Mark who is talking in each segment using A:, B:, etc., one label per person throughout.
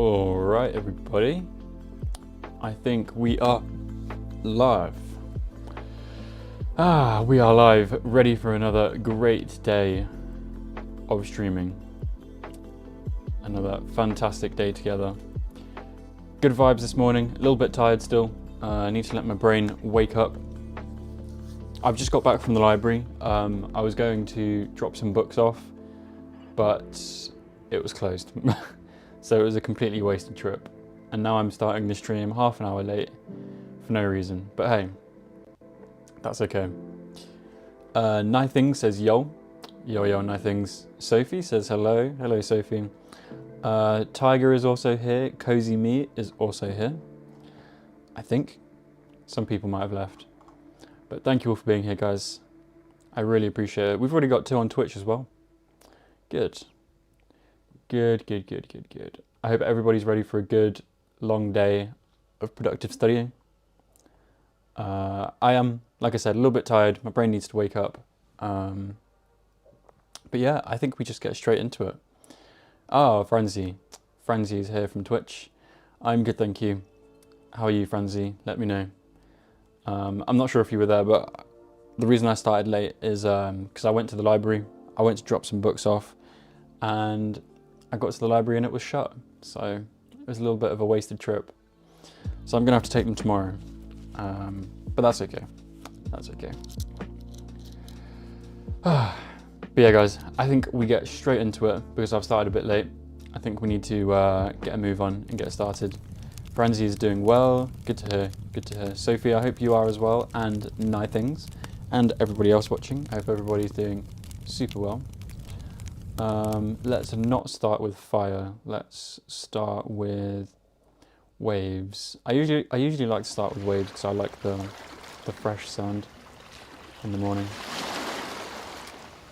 A: Alright everybody, I think we are live. We are live, ready for another great day of streaming. Another fantastic day together. Good vibes this morning, a little bit tired still. I need to let my brain wake up. I've just got back from the library. I was going to drop some books off, but it was closed. So it was a completely wasted trip. And now I'm starting the stream half an hour late for no reason. But hey, that's okay. Nithing says yo. Yo, Nithings. Sophie says hello. Hello, Sophie. Tiger is also here. Cozy Me is also here. I think. Some people might have left. But thank you all for being here, guys. I really appreciate it. We've already got 2 on Twitch as well. Good. Good. I hope everybody's ready for a good, long day of productive studying. I am, like I said, a little bit tired. My brain needs to wake up. But yeah, I think we just get straight into it. Oh, Franzi. Franzi is here from Twitch. I'm good, thank you. How are you, Franzi? Let me know. I'm not sure if you were there, but the reason I started late is because I went to the library. I went to drop some books off, and I got to the library and it was shut. So it was a little bit of a wasted trip. So I'm gonna have to take them tomorrow. But that's okay. That's okay. But yeah, guys, I think we get straight into it because I've started a bit late. I think we need to get a move on and get started. Franzi is doing well. Good to hear. Good to hear. Sophie, I hope you are as well, and Nithings, and everybody else watching. I hope everybody's doing super well. Let's not start with fire. Let's start with waves. I usually like to start with waves because I like the fresh sound in the morning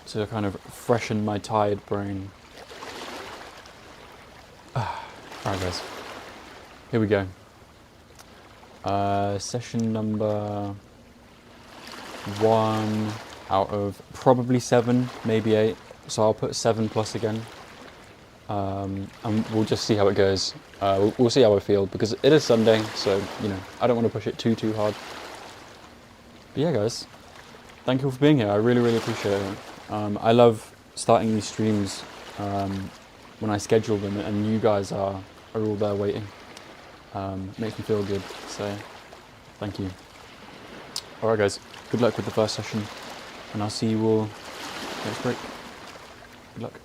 A: to kind of freshen my tired brain. Alright guys, here we go. Session number 1 out of probably 7, maybe 8. So I'll put 7+ again, and we'll just see how it goes. We'll see how I feel, because it is Sunday, so, you know, I don't want to push it too hard. But yeah, guys, thank you all for being here. I really appreciate it. I love starting these streams when I schedule them, and you guys are all there waiting. Makes me feel good, so thank you. Alright guys, good luck with the first session, and I'll see you all next break. Good luck.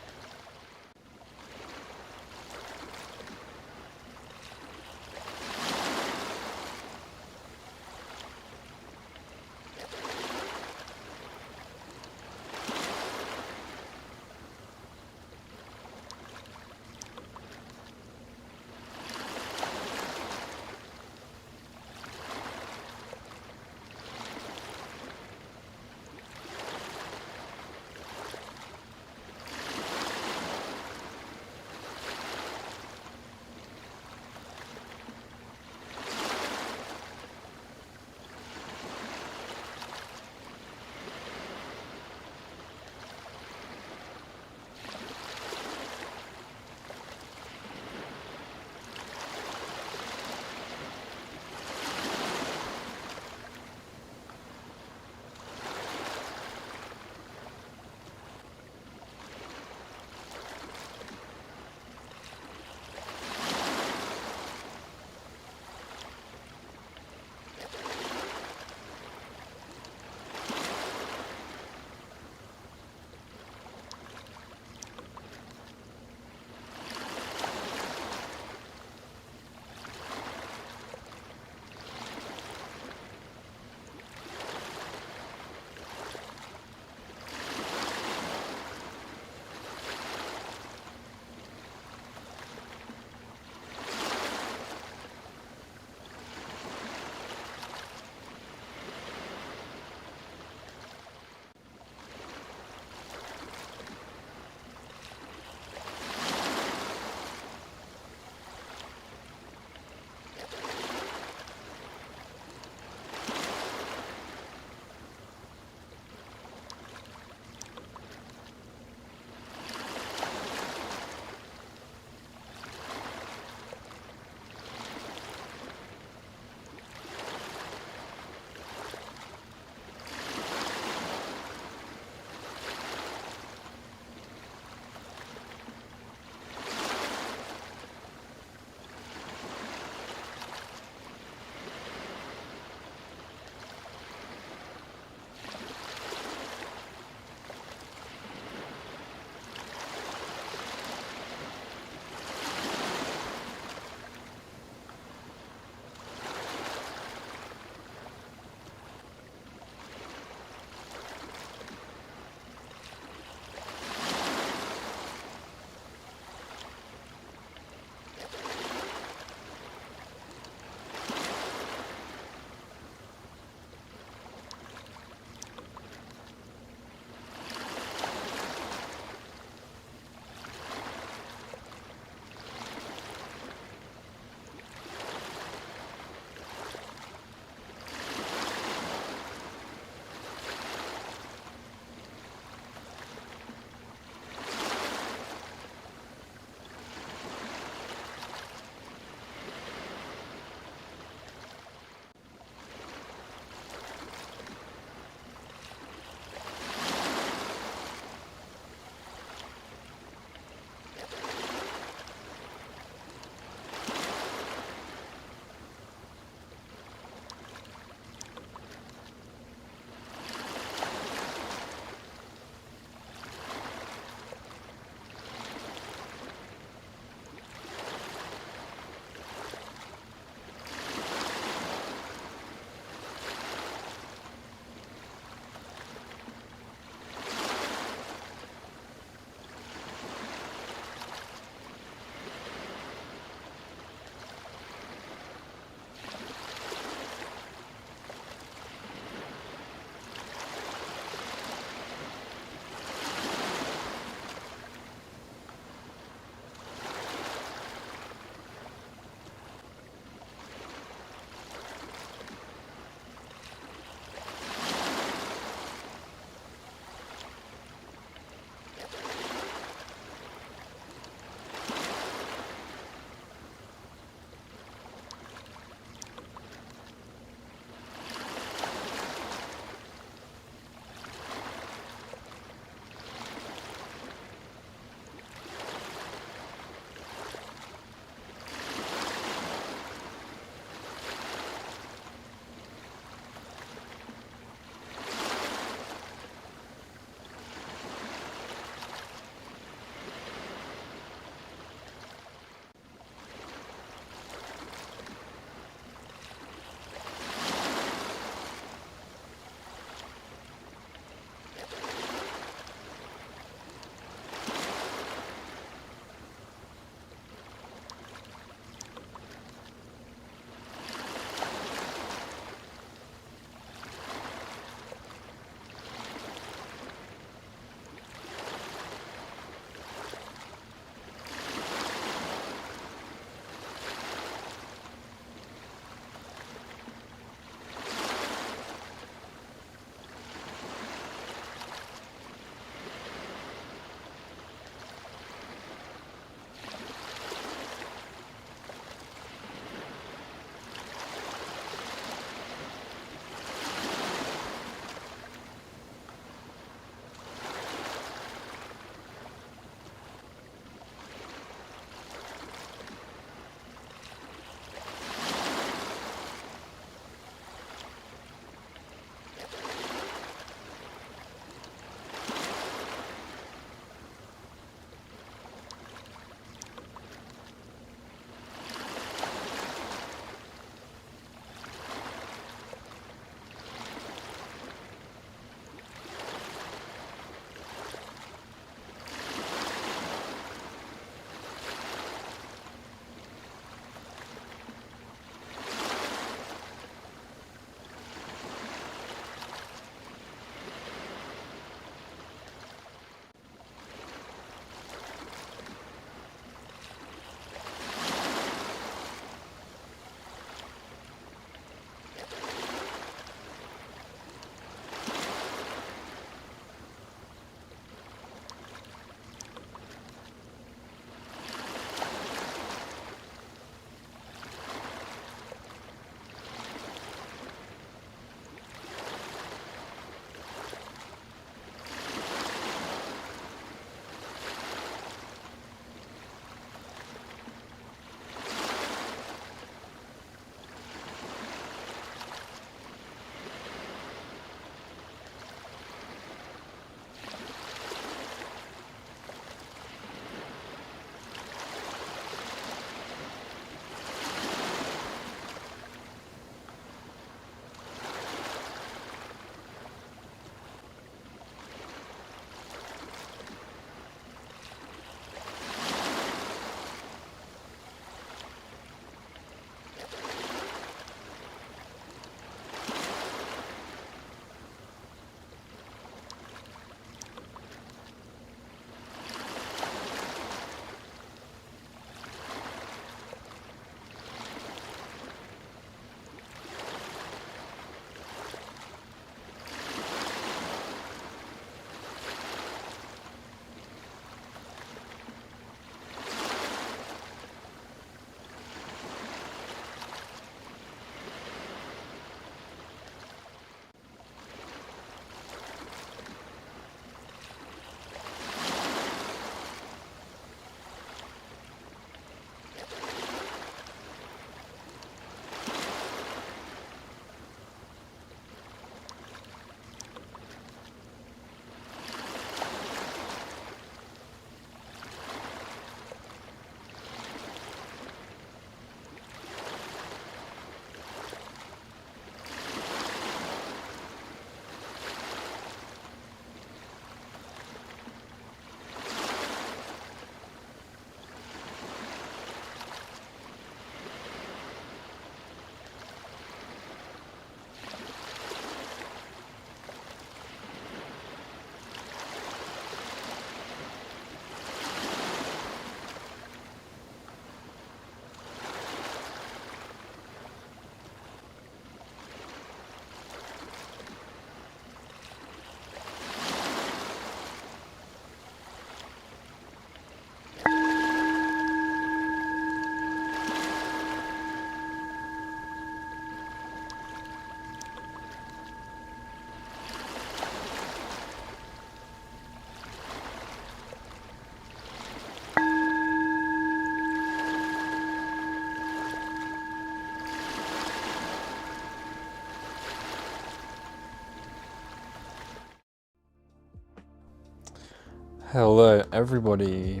A: Hello everybody.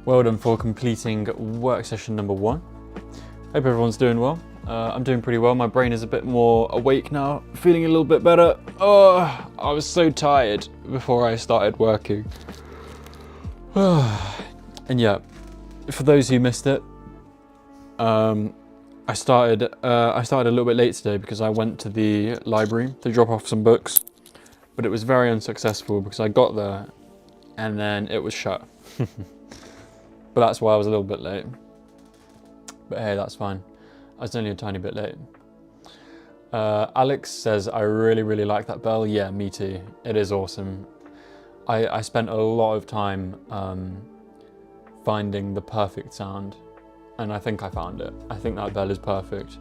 A: Well done for completing work session number 1. Hope everyone's doing well. I'm doing pretty well. My brain is a bit more awake now, feeling a little bit better. Oh, I was so tired before I started working. And yeah, for those who missed it, I started a little bit late today because I went to the library to drop off some books, but it was very unsuccessful because I got there and then it was shut. But that's why I was a little bit late. But hey, that's fine. I was only a tiny bit late. Alex says, I really like that bell. Yeah, me too. It is awesome. I spent a lot of time finding the perfect sound, and I think I found it. I think that bell is perfect.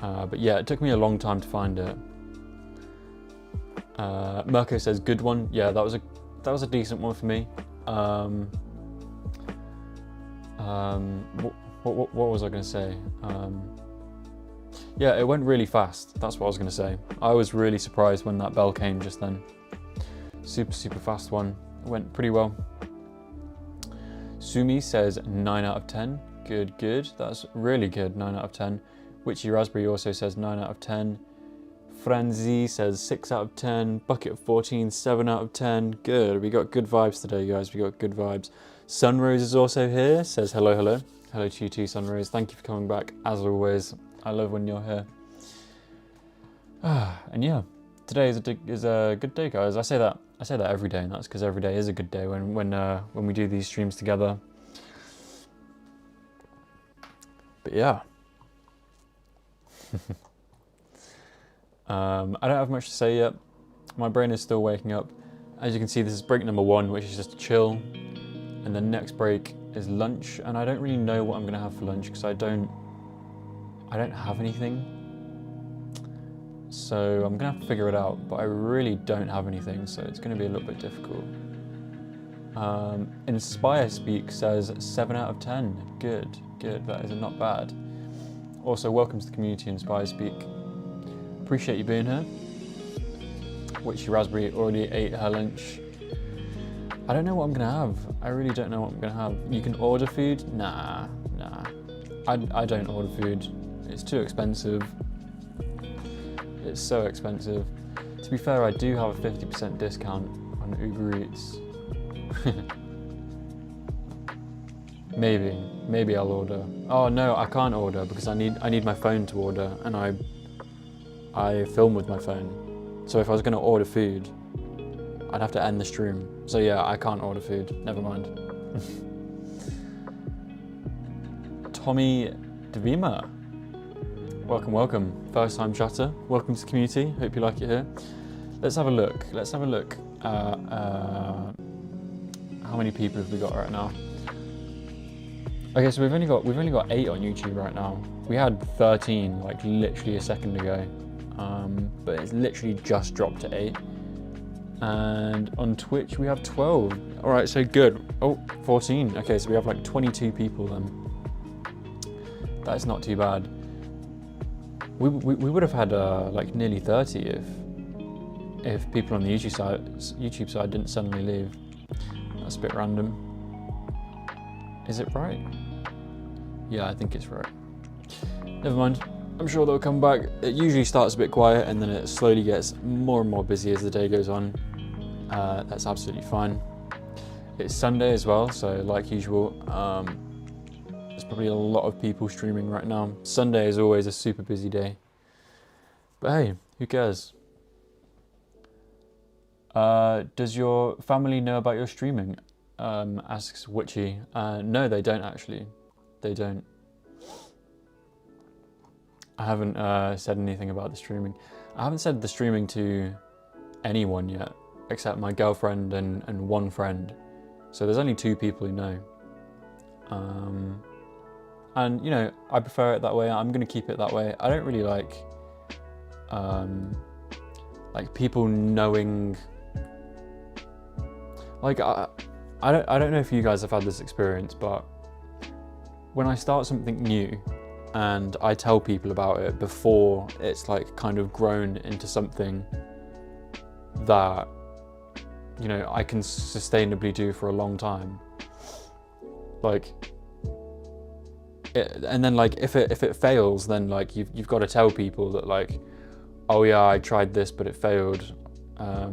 A: But yeah, it took me a long time to find it. Mirko says, good one. Yeah, that was a decent one for me. What was I going to say? Yeah, it went really fast. That's what I was going to say. I was really surprised when that bell came just then. Super fast one. It went pretty well. Sumi says 9 out of 10. Good. That's really good. 9 out of 10. Witchy Raspberry also says 9 out of 10. Franzi says 6 out of 10. Bucket of 14, 7 out of 10. Good. We got good vibes today, guys. We got good vibes. Sunrose is also here. Says hello. Hello to you too, Sunrose. Thank you for coming back, as always. I love when you're here. And yeah, today is a good day, guys. I say that every day, and that's because every day is a good day when we do these streams together. But yeah. I don't have much to say yet. My brain is still waking up. As you can see, this is break number 1, which is just chill. And the next break is lunch, and I don't really know what I'm gonna have for lunch because I don't have anything. So I'm gonna have to figure it out, but I really don't have anything, so it's gonna be a little bit difficult. Inspire Speak says 7 out of 10. Good. That is not bad. Also, welcome to the community, Inspire Speak. Appreciate you being here. Witchy Raspberry already ate her lunch. I don't know what I'm gonna have. I really don't know what I'm gonna have. You can order food? Nah. I don't order food. It's too expensive. It's so expensive. To be fair, I do have a 50% discount on Uber Eats. Maybe I'll order. Oh no, I can't order because I need my phone to order, and I film with my phone. So if I was gonna order food, I'd have to end the stream. So yeah, I can't order food. Never mind. Tommy Devima. Welcome. First time chatter. Welcome to the community. Hope you like it here. Let's have a look. How many people have we got right now? Okay, so we've only got 8 on YouTube right now. We had 13 like literally a second ago. But it's literally just dropped to 8. And on Twitch we have 12. All right, so good. Oh, 14. Okay, so we have like 22 people then. That's not too bad. We would have had like nearly 30 if people on the YouTube side didn't suddenly leave. That's a bit random. Is it right? Yeah, I think it's right. Never mind. I'm sure they'll come back. It usually starts a bit quiet and then it slowly gets more and more busy as the day goes on. That's absolutely fine. It's Sunday as well, so like usual, there's probably a lot of people streaming right now. Sunday is always a super busy day. But hey, who cares? Does your family know about your streaming? Asks Witchy. No, they don't actually. They don't. I haven't said anything about the streaming. I haven't said the streaming to anyone yet, except my girlfriend and one friend. So there's only 2 people who know. And you know, I prefer it that way. I'm gonna keep it that way. I don't really like people knowing. Like I don't know if you guys have had this experience, but when I start something new and I tell people about it before it's like kind of grown into something that you know, I can sustainably do for a long time. Like, and then like if it fails, then like you've got to tell people that like, oh yeah, I tried this but it failed. I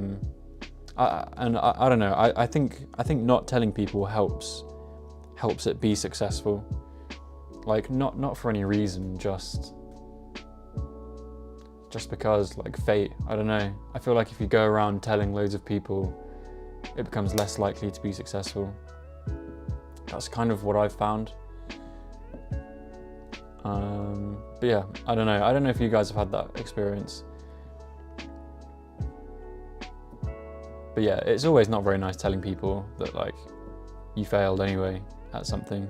A: don't know. I think not telling people helps it be successful. Like not for any reason, just because, like, fate. I don't know. I feel like if you go around telling loads of people, it becomes less likely to be successful. That's kind of what I've found. But yeah, I don't know. I don't know if you guys have had that experience. But yeah, it's always not very nice telling people that like you failed anyway at something.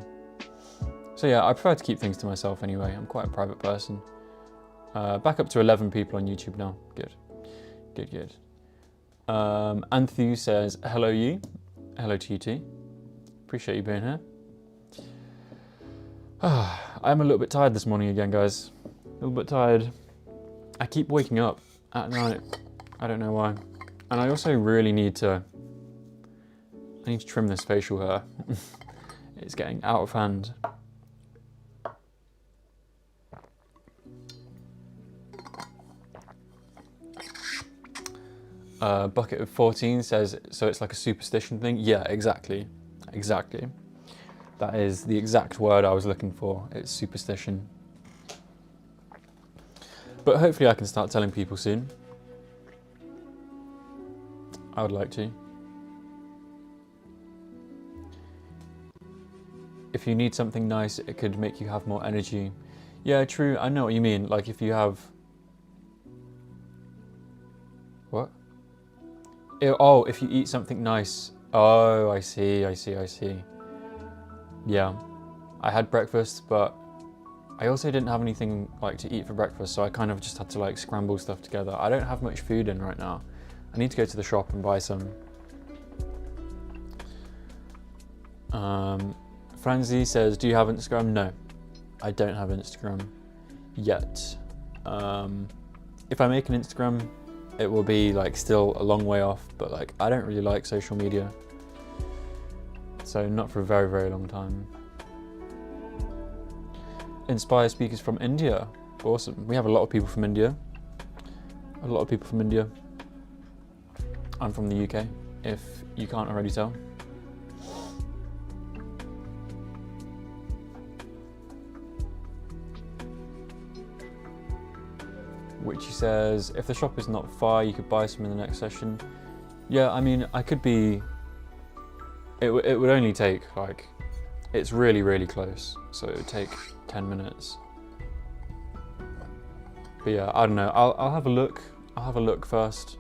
A: So yeah, I prefer to keep things to myself anyway. I'm quite a private person. Back up to 11 people on YouTube now. Good. Anthony says, hello you. Hello to you too. Appreciate you being here. I'm a little bit tired this morning again, guys. A little bit tired. I keep waking up at night. I don't know why. And I also really need to trim this facial hair. It's getting out of hand. Bucket of 14 says, so it's like a superstition thing? Yeah, exactly. That is the exact word I was looking for. It's superstition. But hopefully I can start telling people soon. I would like to. If you need something nice, it could make you have more energy. Yeah, true. I know what you mean. Like if you have... What? Oh, if you eat something nice. Oh, I see. Yeah. I had breakfast, but I also didn't have anything like to eat for breakfast, so I kind of just had to like scramble stuff together. I don't have much food in right now. I need to go to the shop and buy some. Franzi says, do you have Instagram? No, I don't have Instagram yet. If I make an Instagram, it will be like still a long way off, but like I don't really like social media. So not for a very, very long time. Inspire speakers from India. Awesome. We have a lot of people from India. I'm from the UK, if you can't already tell. Witchy says, if the shop is not far, you could buy some in the next session. Yeah, I mean, I could be... It would only take, like... It's really, really close, so it would take 10 minutes. But yeah, I don't know. I'll have a look. I'll have a look first.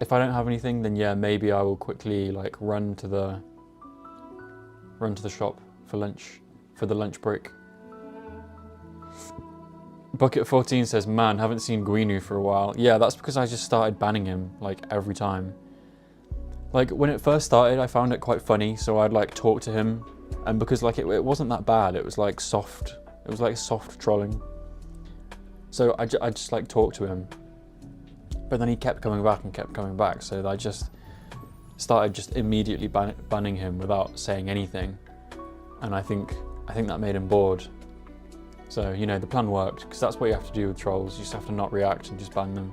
A: If I don't have anything, then yeah, maybe I will quickly like run to the shop for lunch, for the lunch break. Bucket 14 says, man, haven't seen Guinu for a while. Yeah, that's because I just started banning him like every time. Like when it first started, I found it quite funny, so I'd like talk to him, and because like it wasn't that bad, it was like soft. It was like soft trolling. So I just like talk to him. But then he kept coming back, so I just started just immediately banning him without saying anything. And I think that made him bored. So, you know, the plan worked, because that's what you have to do with trolls. You just have to not react and just ban them.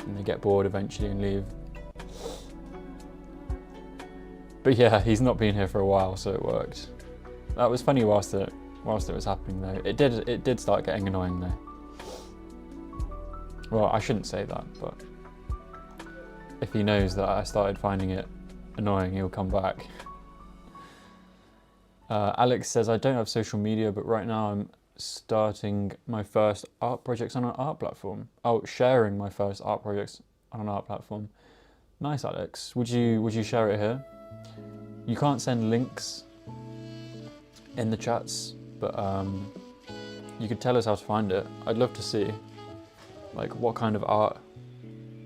A: And they get bored eventually and leave. But yeah, he's not been here for a while, so it worked. That was funny whilst it was happening though. It did start getting annoying though. Well, I shouldn't say that, but if he knows that I started finding it annoying, he'll come back. Alex says, I don't have social media, but right now I'm starting my first art projects on an art platform. Oh, sharing my first art projects on an art platform. Nice, Alex. Would you share it here? You can't send links in the chats, but you could tell us how to find it. I'd love to see, like, what kind of art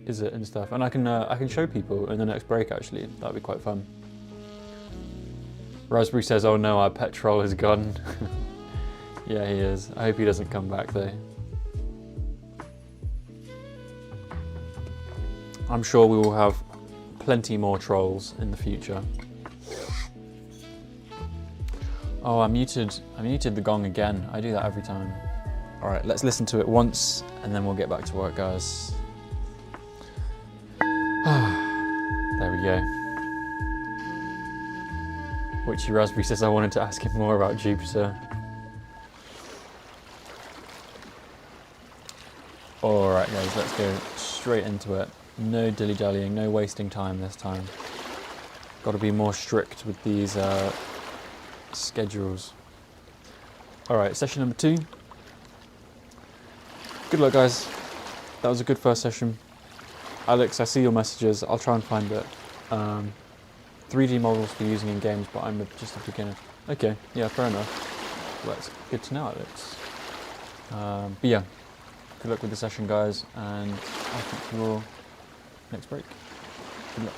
A: is it and stuff. And I can show people in the next break, actually. That'd be quite fun. Raspberry says, oh no, our pet troll is gone. Yeah, he is. I hope he doesn't come back though. I'm sure we will have plenty more trolls in the future. Oh, I muted the gong again. I do that every time. All right, let's listen to it once and then we'll get back to work, guys. There we go. Witchy Raspberry says I wanted to ask him more about Jupiter. All right, guys, let's go straight into it. No dilly-dallying, no wasting time this time. Got to be more strict with these schedules. All right, session number 2. Good luck, guys. That was a good first session. Alex, I see your messages. I'll try and find it. 3D models for using in games, but I'm just a beginner. Okay, yeah, fair enough. Well, that's good to know, Alex. But yeah, good luck with the session, guys, and I'll see you all next break. Good luck.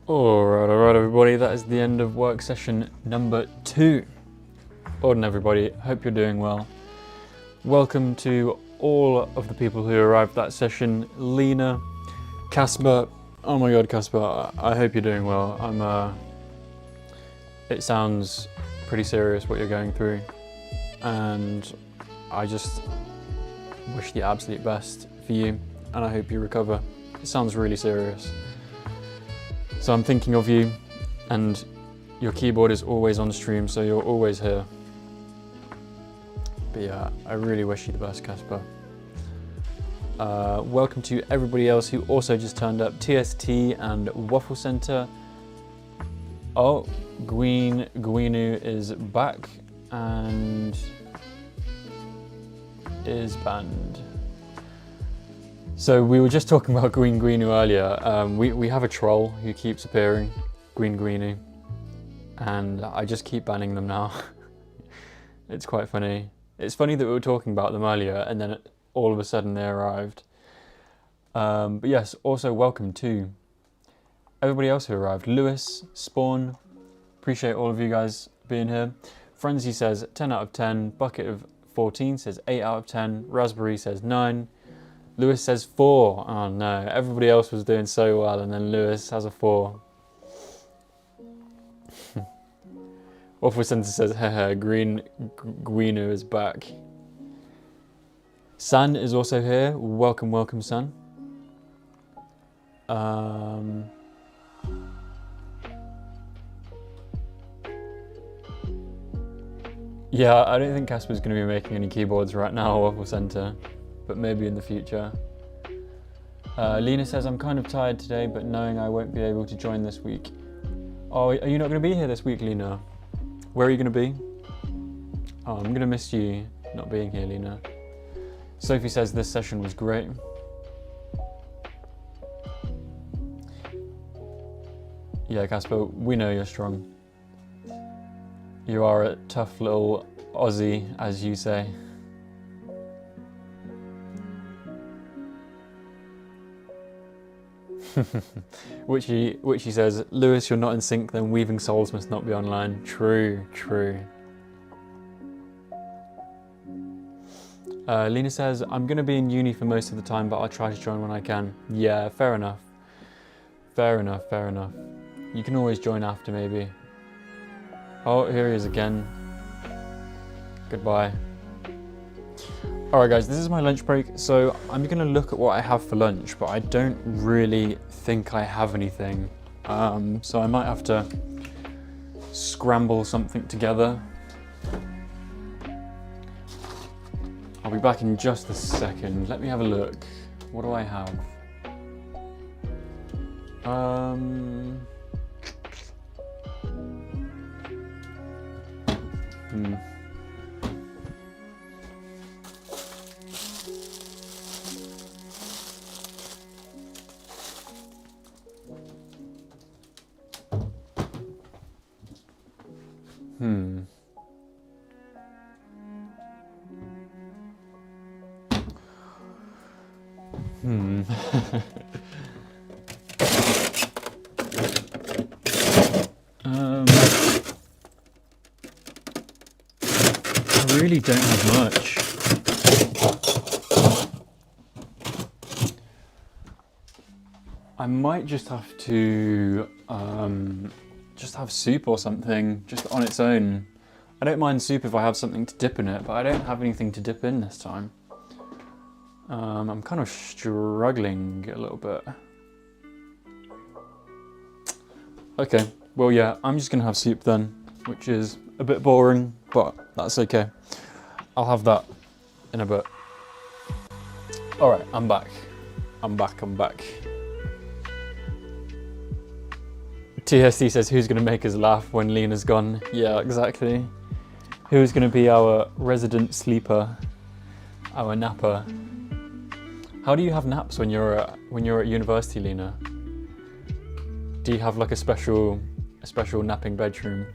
A: Alright everybody, that is the end of work session number 2. Morning everybody, hope you're doing well. Welcome to all of the people who arrived that session. Lena, Casper, oh my god Casper, I hope you're doing well. It sounds pretty serious what you're going through, and I just wish the absolute best for you, and I hope you recover. It sounds really serious. So I'm thinking of you, and your keyboard is always on stream, so you're always here. But yeah, I really wish you the best, Casper. Welcome to everybody else who also just turned up. TST and Waffle Center. Oh, Guinu is back and is banned. So we were just talking about Guinu earlier. We have a troll who keeps appearing, Guinu, and I just keep banning them now. It's quite funny. It's funny that we were talking about them earlier and then all of a sudden they arrived. But yes, also welcome to everybody else who arrived. Lewis, Spawn, appreciate all of you guys being here. Frenzy says 10 out of 10. Bucket of 14 says 8 out of 10. Raspberry says 9. Lewis says 4. Oh no, everybody else was doing so well and then Lewis has a 4. Waffle Center says, haha, Guinu is back. San is also here. Welcome, welcome, San. Yeah, I don't think Casper's going to be making any keyboards right now, Waffle Center, but maybe in the future. Lena says, I'm kind of tired today, but knowing I won't be able to join this week. Oh, are you not going to be here this week, Lena? Where are you going to be? Oh, I'm going to miss you not being here, Lena. Sophie says this session was great. Yeah, Casper, we know you're strong. You are a tough little Aussie, as you say. Which he says, Lewis, you're not in sync, then Weaving Souls must not be online. True, true. Lena says, I'm going to be in uni for most of the time, but I'll try to join when I can. Yeah, fair enough. Fair enough, fair enough. You can always join after, maybe. Oh, here he is again. Goodbye. Alright guys, this is my lunch break, so I'm going to look at what I have for lunch, but I don't really think I have anything. So I might have to scramble something together. I'll be back in just a second. Let me have a look. What do I have? I really don't have much. I might just have to just have soup or something, just on its own. I don't mind soup if I have something to dip in it, but I don't have anything to dip in this time. I'm kind of struggling a little bit. Okay, well yeah, I'm just gonna have soup then, which is a bit boring, but that's okay. I'll have that in a bit. Alright, I'm back. I'm back. TSD says, who's gonna make us laugh when Lena's gone? Yeah, exactly. Who's gonna be our resident sleeper? Our napper? How do you have naps when you're at university, Lena? Do you have like a special napping bedroom?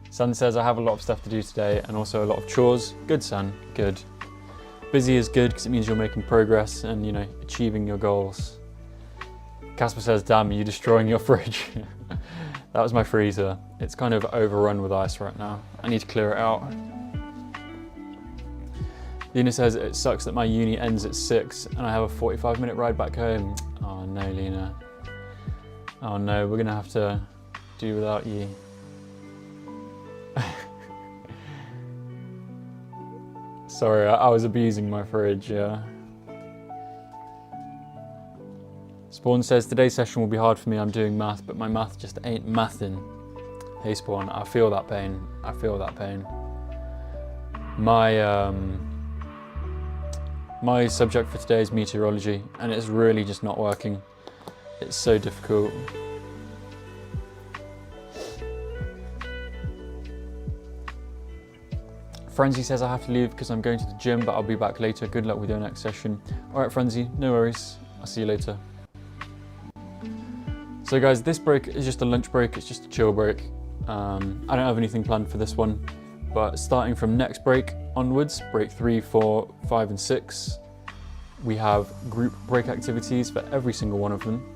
A: Sun says, I have a lot of stuff to do today and also a lot of chores. Good, Sun, good. Busy is good because it means you're making progress and, you know, achieving your goals. Casper says, damn, are you destroying your fridge? That was my freezer. It's kind of overrun with ice right now. I need to clear it out. Lena says, it sucks that my uni ends at 6 and I have a 45-minute ride back home. Oh no, Lena. Oh no, we're gonna have to do without you. Sorry, I was abusing my fridge, yeah. Spawn says, today's session will be hard for me, I'm doing math, but my math just ain't mathin'. Hey Spawn, I feel that pain. I feel that pain. My subject for today is meteorology, and it's really just not working. It's so difficult. Frenzy says I have to leave because I'm going to the gym, but I'll be back later. Good luck with your next session. All right, Frenzy, no worries. I'll see you later. So guys, this break is just a lunch break. It's just a chill break. I don't have anything planned for this one, but starting from next break onwards, break 3, 4, 5, and 6, we have group break activities for every single one of them.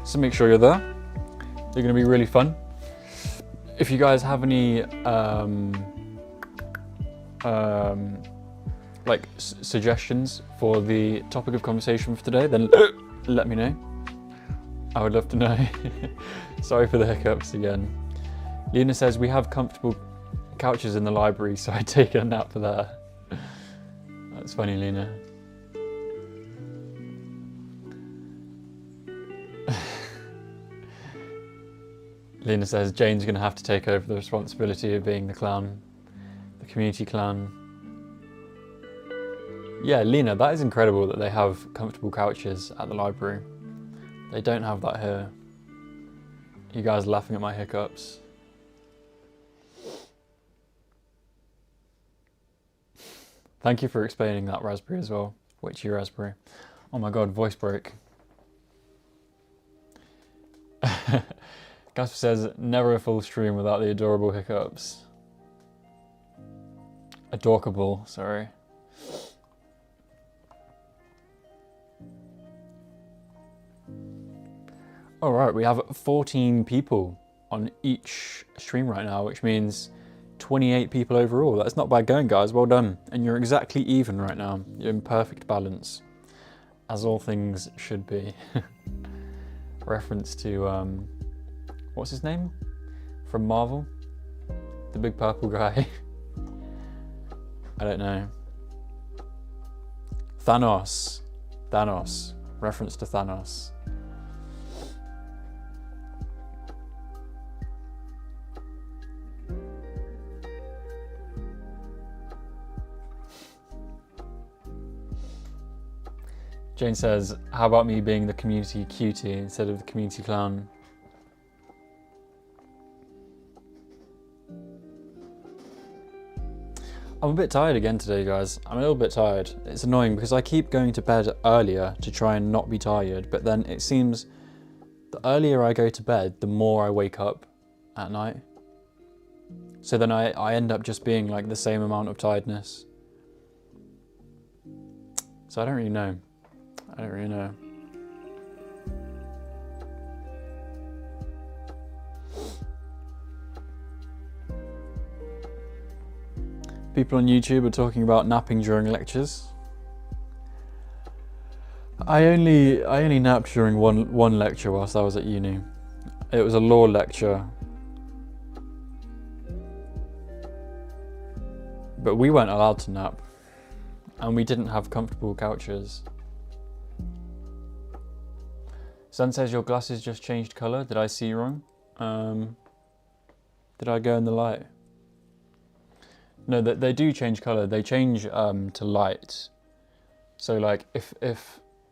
A: So make sure you're there. They're going to be really fun. If you guys have any suggestions for the topic of conversation for today, then let me know. I would love to know. Sorry for the hiccups again. Lena says we have comfortable couches in the library, so I take a nap there. That's funny, Lena. Lena says Jane's going to have to take over the responsibility of being the clown, the community clown. Yeah, Lena, that is incredible that they have comfortable couches at the library. They don't have that here. You guys are laughing at my hiccups. Thank you for explaining that, Raspberry, as well. Witchy Raspberry. Oh my god, voice break. Casper says, never a full stream without the adorable hiccups. Adorkable, sorry. Alright, we have 14 people on each stream right now, which means 28 people overall. That's not bad going, guys. Well done. And you're exactly even right now. You're in perfect balance, as all things should be. Reference to, what's his name? From Marvel? The big purple guy. I don't know. Thanos. Thanos. Reference to Thanos. Jane says, how about me being the community cutie instead of the community clown? I'm a bit tired again today, guys. I'm a little bit tired. It's annoying because I keep going to bed earlier to try and not be tired, but then it seems the earlier I go to bed, the more I wake up at night. So then I end up just being like the same amount of tiredness. So I don't really know. I don't really know. People on YouTube are talking about napping during lectures. I only napped during one lecture whilst I was at uni. It was a law lecture. But we weren't allowed to nap. And we didn't have comfortable couches. Sun says your glasses just changed colour. Did I see wrong? Did I go in the light? No, they do change colour. They change to light. So like if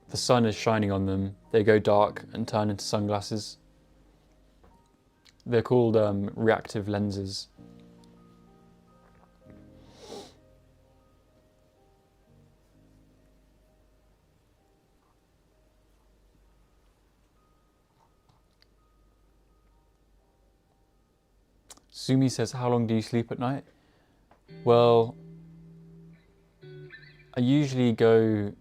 A: the sun is shining on them, they go dark and turn into sunglasses. They're called reactive lenses. Sumi says, how long do you sleep at night? Well, I usually go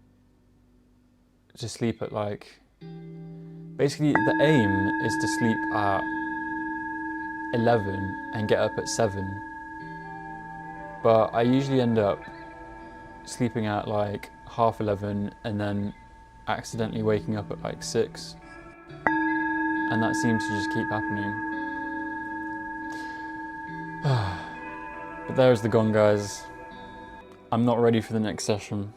A: to sleep at like Basically, the aim is to sleep at 11 and get up at 7. But I usually end up sleeping at like half 11 and then accidentally waking up at like 6. And that seems to just keep happening. But there's the gong, guys. I'm not ready for the next session.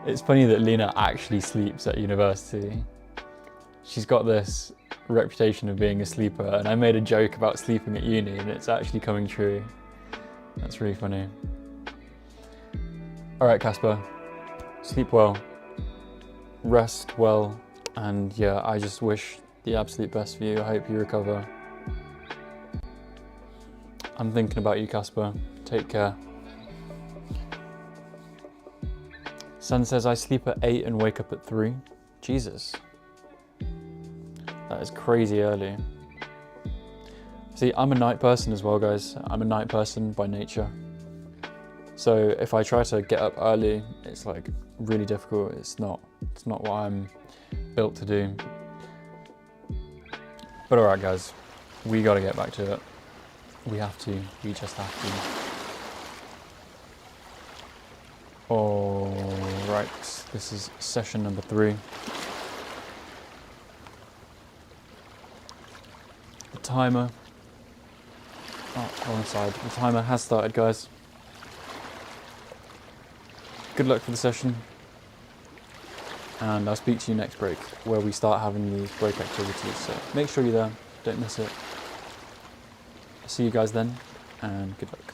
A: It's funny that Lena actually sleeps at university. She's got this reputation of being a sleeper, and I made a joke about sleeping at uni and it's actually coming true. That's really funny. Alright, Casper, sleep well, rest well, and yeah, I just wish the absolute best for you. I hope you recover. I'm thinking about you, Casper. Take care. Sun says I sleep at 8 and wake up at 3. Jesus. That is crazy early. See, I'm a night person as well, guys. I'm a night person by nature. So if I try to get up early, it's like really difficult. It's not what I'm built to do. But alright, guys, we gotta get back to it. We just have to. Alright, this is session number 3. The timer, wrong side. The timer has started, guys. Good luck for the session. And I'll speak to you next break, where we start having these break activities. So make sure you're there, don't miss it. See you guys then, and good luck.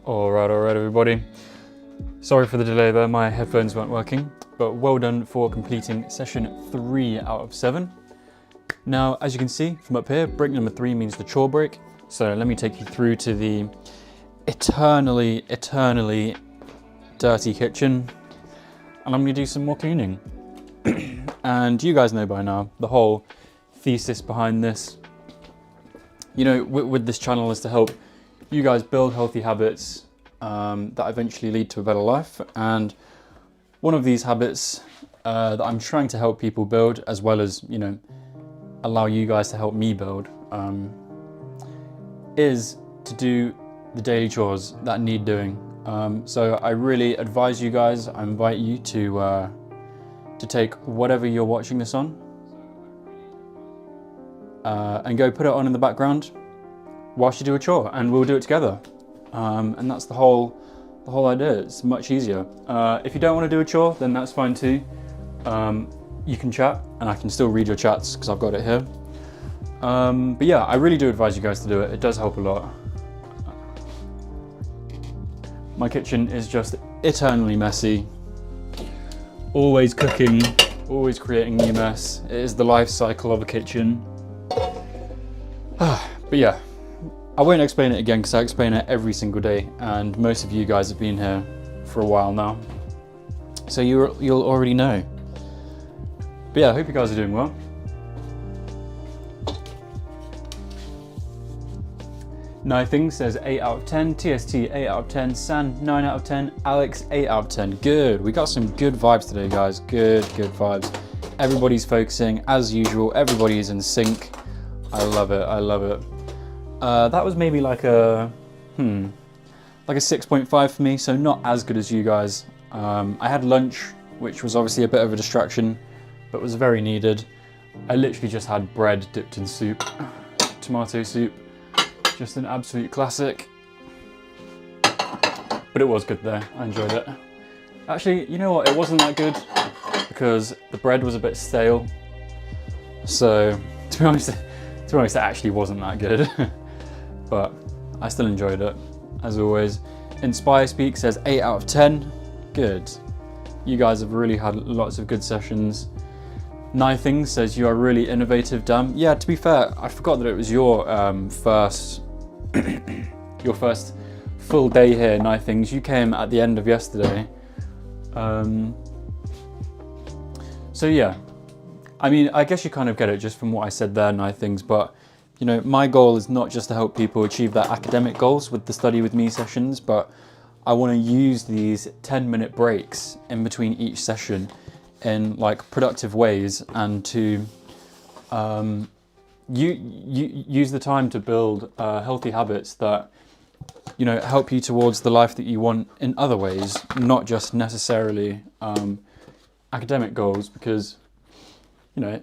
A: Alright, everybody. Sorry for the delay there, my headphones weren't working, but well done for completing session 3 out of 7. Now, as you can see from up here, break number 3 means the chore break. So let me take you through to the eternally dirty kitchen, and I'm gonna do some more cleaning. And you guys know by now, the whole thesis behind this, you know, with this channel is to help you guys build healthy habits that eventually lead to a better life. And one of these habits that I'm trying to help people build, as well as, you know, allow you guys to help me build, is to do the daily chores that need doing. So I really advise you guys, I invite you to take whatever you're watching this on and go put it on in the background whilst you do a chore, and we'll do it together. And that's the whole idea. It's much easier. If you don't want to do a chore, then that's fine too. You can chat, and I can still read your chats because I've got it here. But yeah, I really do advise you guys to do it. It does help a lot. My kitchen is just eternally messy. Always cooking, always creating new mess. It is the life cycle of a kitchen. But yeah, I won't explain it again because I explain it every single day, and most of you guys have been here for a while now, so you'll already know. But yeah, I hope you guys are doing well. Nothing says 8 out of 10, TST 8 out of 10, San 9 out of 10, Alex 8 out of 10. Good, we got some good vibes today, guys. Good vibes. Everybody's focusing as usual. Everybody is in sync. I love it. I love it. That was maybe like a 6.5 for me, so not as good as you guys. I had lunch, which was obviously a bit of a distraction, but was very needed. I literally just had bread dipped in soup, tomato soup, just an absolute classic. But it was good there, I enjoyed it. Actually, you know what, it wasn't that good because the bread was a bit stale. So, to be honest, it actually wasn't that good. But I still enjoyed it, as always. Inspire Speak says 8 out of 10. Good. You guys have really had lots of good sessions. Nithing says you are really innovative, Dan. Yeah, to be fair, I forgot that it was your first your first full day here, Nithings. You came at the end of yesterday. So yeah, I mean, I guess you kind of get it just from what I said there, Nithings, but you know, my goal is not just to help people achieve their academic goals with the Study With Me sessions, but I want to use these 10-minute breaks in between each session in like productive ways, and to use the time to build healthy habits that, you know, help you towards the life that you want in other ways, not just necessarily academic goals, because, you know,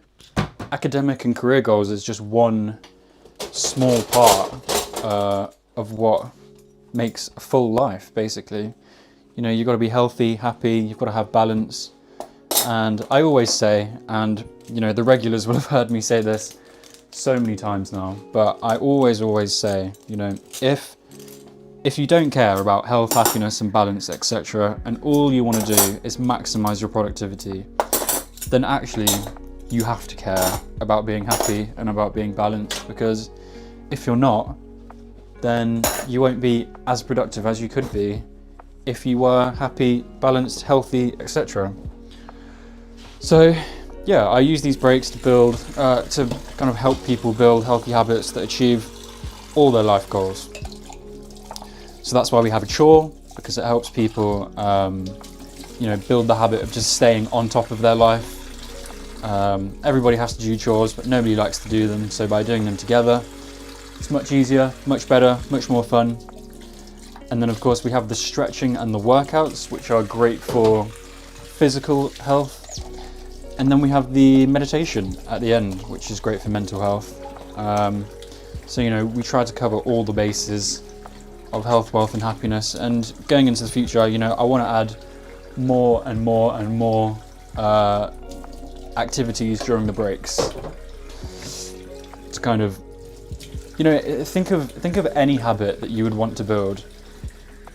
A: academic and career goals is just one small part of what makes a full life, basically. You know, you've got to be healthy, happy, you've got to have balance. And I always say, and you know, the regulars will have heard me say this so many times now, but I always say, you know, if you don't care about health, happiness and balance, etc., and all you want to do is maximize your productivity, then actually you have to care about being happy and about being balanced, because if you're not, then you won't be as productive as you could be if you were happy, balanced, healthy, etc. So yeah, I use these breaks to build, to kind of help people build healthy habits that achieve all their life goals. So that's why we have a chore, because it helps people, you know, build the habit of just staying on top of their life. Everybody has to do chores, but nobody likes to do them. So by doing them together, it's much easier, much better, much more fun. And then of course we have the stretching and the workouts, which are great for physical health. And then we have the meditation at the end, which is great for mental health. So, you know, we try to cover all the bases of health, wealth and happiness. And going into the future, you know, I want to add more and more and more activities during the breaks. To kind of, you know, think of any habit that you would want to build,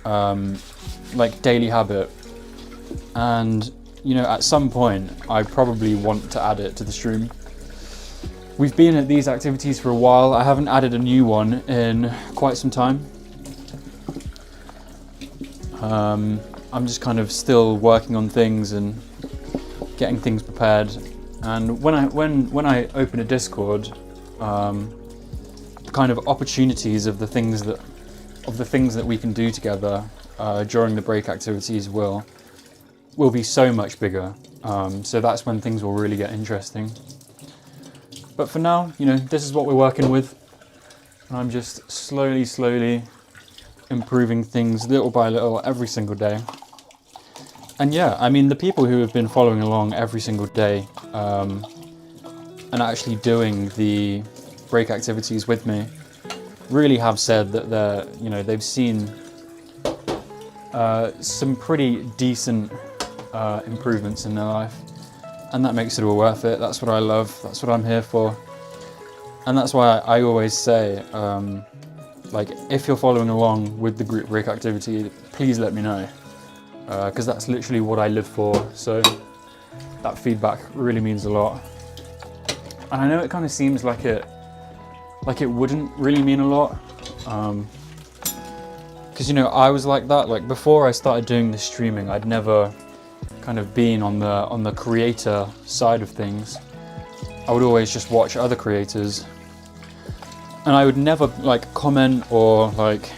A: like daily habit, and you know, at some point I probably want to add it to the stream. We've been at these activities for a while. I haven't added a new one in quite some time. I'm just kind of still working on things and getting things prepared. And when I open a Discord, the kind of opportunities of the things that we can do together during the break activities will be so much bigger. So that's when things will really get interesting. But for now, you know, this is what we're working with. I'm just slowly improving things little by little every single day. And yeah, I mean, the people who have been following along every single day and actually doing the break activities with me really have said that they've seen some pretty decent improvements in their life. And that makes it all worth it. That's what I love. That's what I'm here for. And that's why I always say, like, if you're following along with the group break activity, please let me know. Because that's literally what I live for. So that feedback really means a lot. And I know it kind of seems like it wouldn't really mean a lot. Because, you know, I was like that. Like, before I started doing the streaming, I'd never kind of been on the creator side of things. I would always just watch other creators, and I would never like comment or like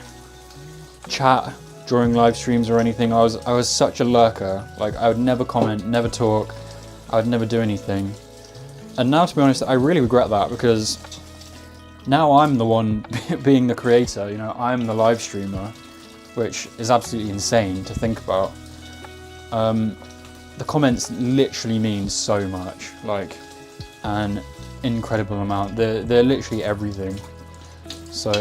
A: chat during live streams or anything. I was such a lurker. Like, I would never comment, never talk. I would never do anything. And now, to be honest, I really regret that, because now I'm the one being the creator. You know, I'm the live streamer, which is absolutely insane to think about. The comments literally mean so much, like an incredible amount. They're literally everything. So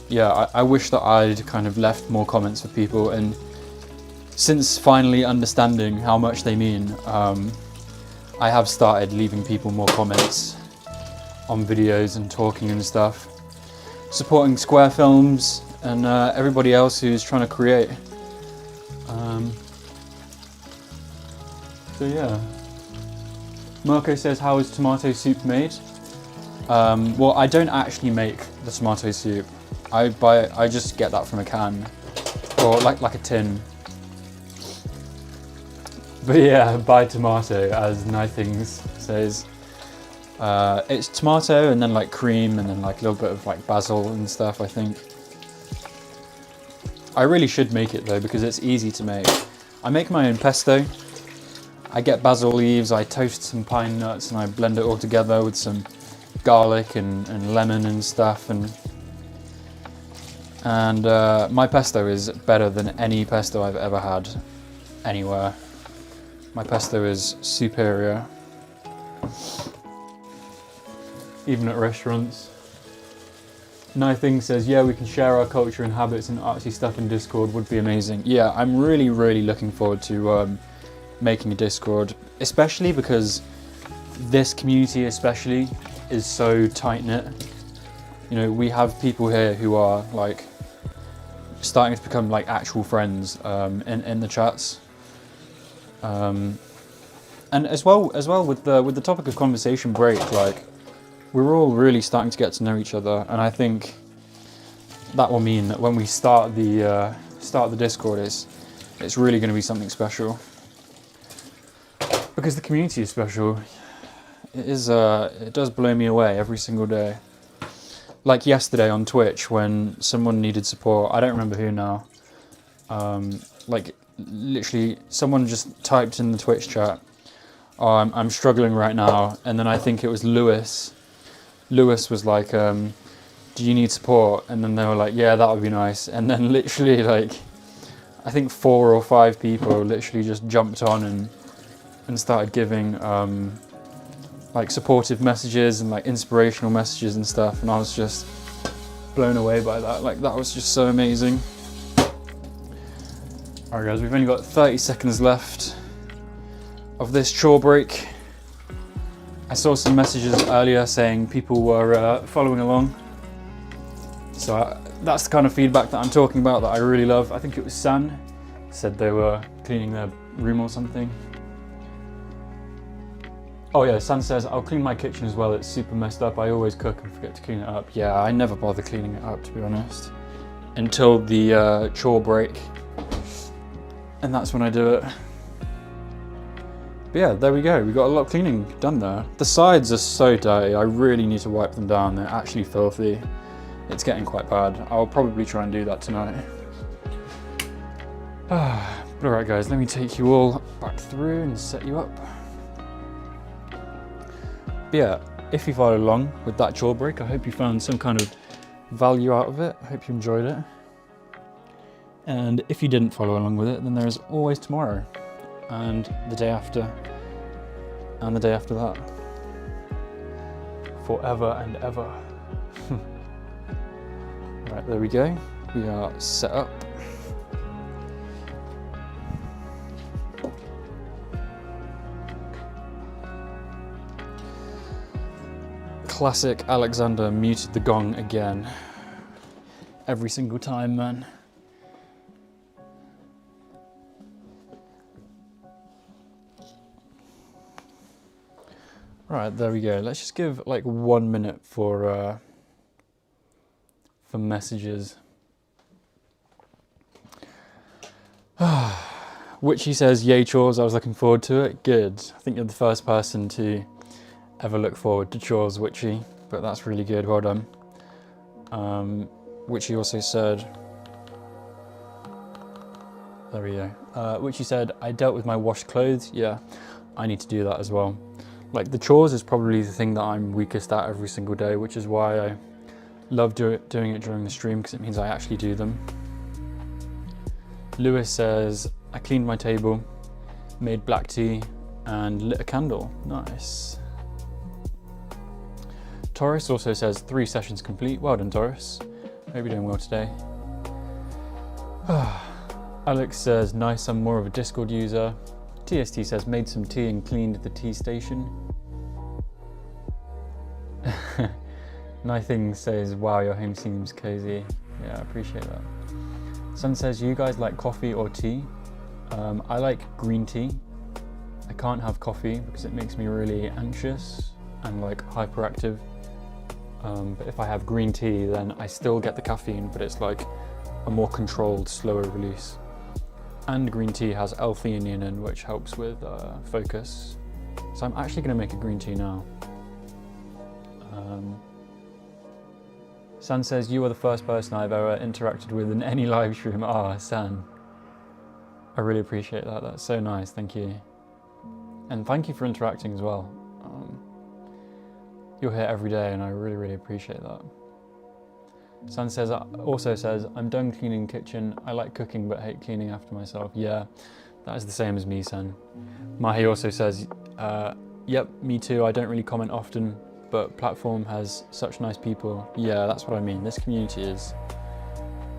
A: yeah, I wish that I'd kind of left more comments for people, and since finally understanding how much they mean, I have started leaving people more comments on videos and talking and stuff, supporting Square Films and everybody else who's trying to create. So yeah. Marco says, how is tomato soup made? Well, I don't actually make the tomato soup. I just get that from a can, or like a tin. But yeah, buy tomato, as Nithings says. It's tomato and then like cream and then like a little bit of like basil and stuff, I think. I really should make it though, because it's easy to make. I make my own pesto. I get basil leaves, I toast some pine nuts, and I blend it all together with some garlic and lemon and stuff. And my pesto is better than any pesto I've ever had anywhere. My pesto is superior, even at restaurants. Nithing says, yeah, we can share our culture and habits and artsy stuff in Discord, would be amazing. Yeah, I'm really looking forward to making a Discord, especially because this community especially is so tight-knit. You know, we have people here who are like starting to become like actual friends in the chats. And as well with the topic of conversation break, like, we're all really starting to get to know each other, and I think that will mean that when we start the Discord, it's really going to be something special, because the community is special. It does blow me away every single day. Like yesterday on Twitch, when someone needed support, I don't remember who now. Like literally, someone just typed in the Twitch chat, "Oh, I'm struggling right now," and then I think it was Lewis. Lewis was like, "Do you need support?" And then they were like, "Yeah, that would be nice." And then literally, like, I think 4 or 5 people literally just jumped on and started giving like supportive messages and like inspirational messages and stuff, and I was just blown away by that. Like, that was just so amazing. Alright guys, we've only got 30 seconds left of this chore break. I saw some messages earlier saying people were following along. So that's the kind of feedback that I'm talking about that I really love. I think it was San said they were cleaning their room or something. Oh yeah, San says, I'll clean my kitchen as well, it's super messed up. I always cook and forget to clean it up. Yeah, I never bother cleaning it up, to be honest. Until the chore break. And that's when I do it. But yeah, there we go. We got a lot of cleaning done there. The sides are so dirty. I really need to wipe them down. They're actually filthy. It's getting quite bad. I'll probably try and do that tonight. But alright guys, let me take you all back through and set you up. But yeah, if you followed along with that chore break, I hope you found some kind of value out of it. I hope you enjoyed it. And if you didn't follow along with it, then there's always tomorrow. And the day after, and the day after that. Forever and ever. Right, there we go. We are set up. Classic Alexander muted the gong again. Every single time, man. Right, there we go. Let's just give like 1 minute for messages. Witchy says, yay chores, I was looking forward to it. Good. I think you're the first person to ever look forward to chores, Witchy, but that's really good, well done. Witchy also said, there we go. Witchy said, I dealt with my washed clothes. Yeah, I need to do that as well. Like the chores is probably the thing that I'm weakest at every single day, which is why I love doing it during the stream, because it means I actually do them. Lewis says, I cleaned my table, made black tea, and lit a candle. Nice. Taurus also says 3 sessions complete. Well done, Taurus. Hope you're doing well today. Alex says, nice, I'm more of a Discord user. TST says, made some tea and cleaned the tea station. Nothing says, wow, your home seems cozy. Yeah, I appreciate that. Sun says, you guys like coffee or tea? I like green tea. I can't have coffee because it makes me really anxious and like hyperactive. But if I have green tea, then I still get the caffeine, but it's like a more controlled, slower release. And green tea has L-theanine in, which helps with focus. So I'm actually going to make a green tea now. San says, you are the first person I've ever interacted with in any live stream. Ah, San. I really appreciate that. That's so nice. Thank you. And thank you for interacting as well. You're here every day and I really, really appreciate that. San says, also says, I'm done cleaning the kitchen. I like cooking but hate cleaning after myself. Yeah, that is the same as me, San. Mayhue also says, yep, me too. I don't really comment often, but platform has such nice people. Yeah, that's what I mean. This community is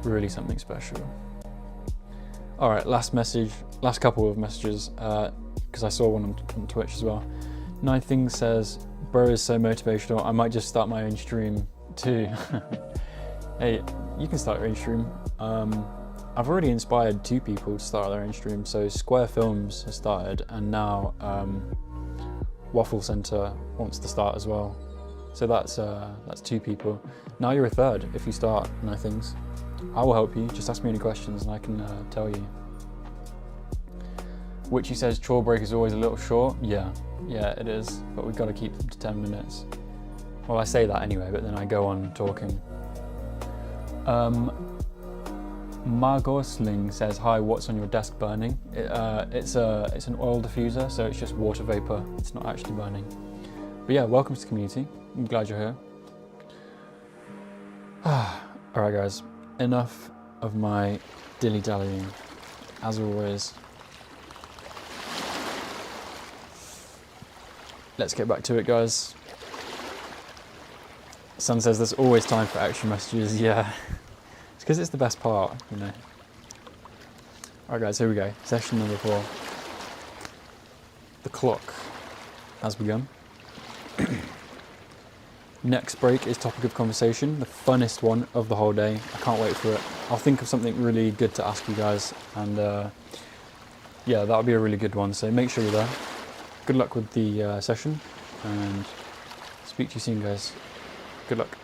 A: really something special. All right, last couple of messages, because I saw one on Twitch as well. Nothing says, bro is so motivational. I might just start my own stream too. Hey, you can start your own stream. I've already inspired 2 people to start their own stream. So Square Films has started, and now Waffle Center wants to start as well. So that's 2 people. Now you're a 3rd if you start Nothings. I will help you. Just ask me any questions and I can tell you. Witchy says chore break is always a little short. Yeah, it is, but we've got to keep them to 10 minutes. Well, I say that anyway, but then I go on talking. Margosling says, hi, what's on your desk burning? It's an oil diffuser, so it's just water vapor. It's not actually burning. But yeah, welcome to the community. I'm glad you're here. Alright guys, enough of my dilly-dallying, as always. Let's get back to it, guys. Sun says there's always time for extra messages. Yeah, it's because it's the best part, you know. Alright guys, here we go. Session number 4. The clock has begun. Next break is topic of conversation, the funnest one of the whole day. I can't wait for it. I'll think of something really good to ask you guys, and yeah, that'll be a really good one. So make sure you're there. Good luck with the session, and speak to you soon, guys. Good luck.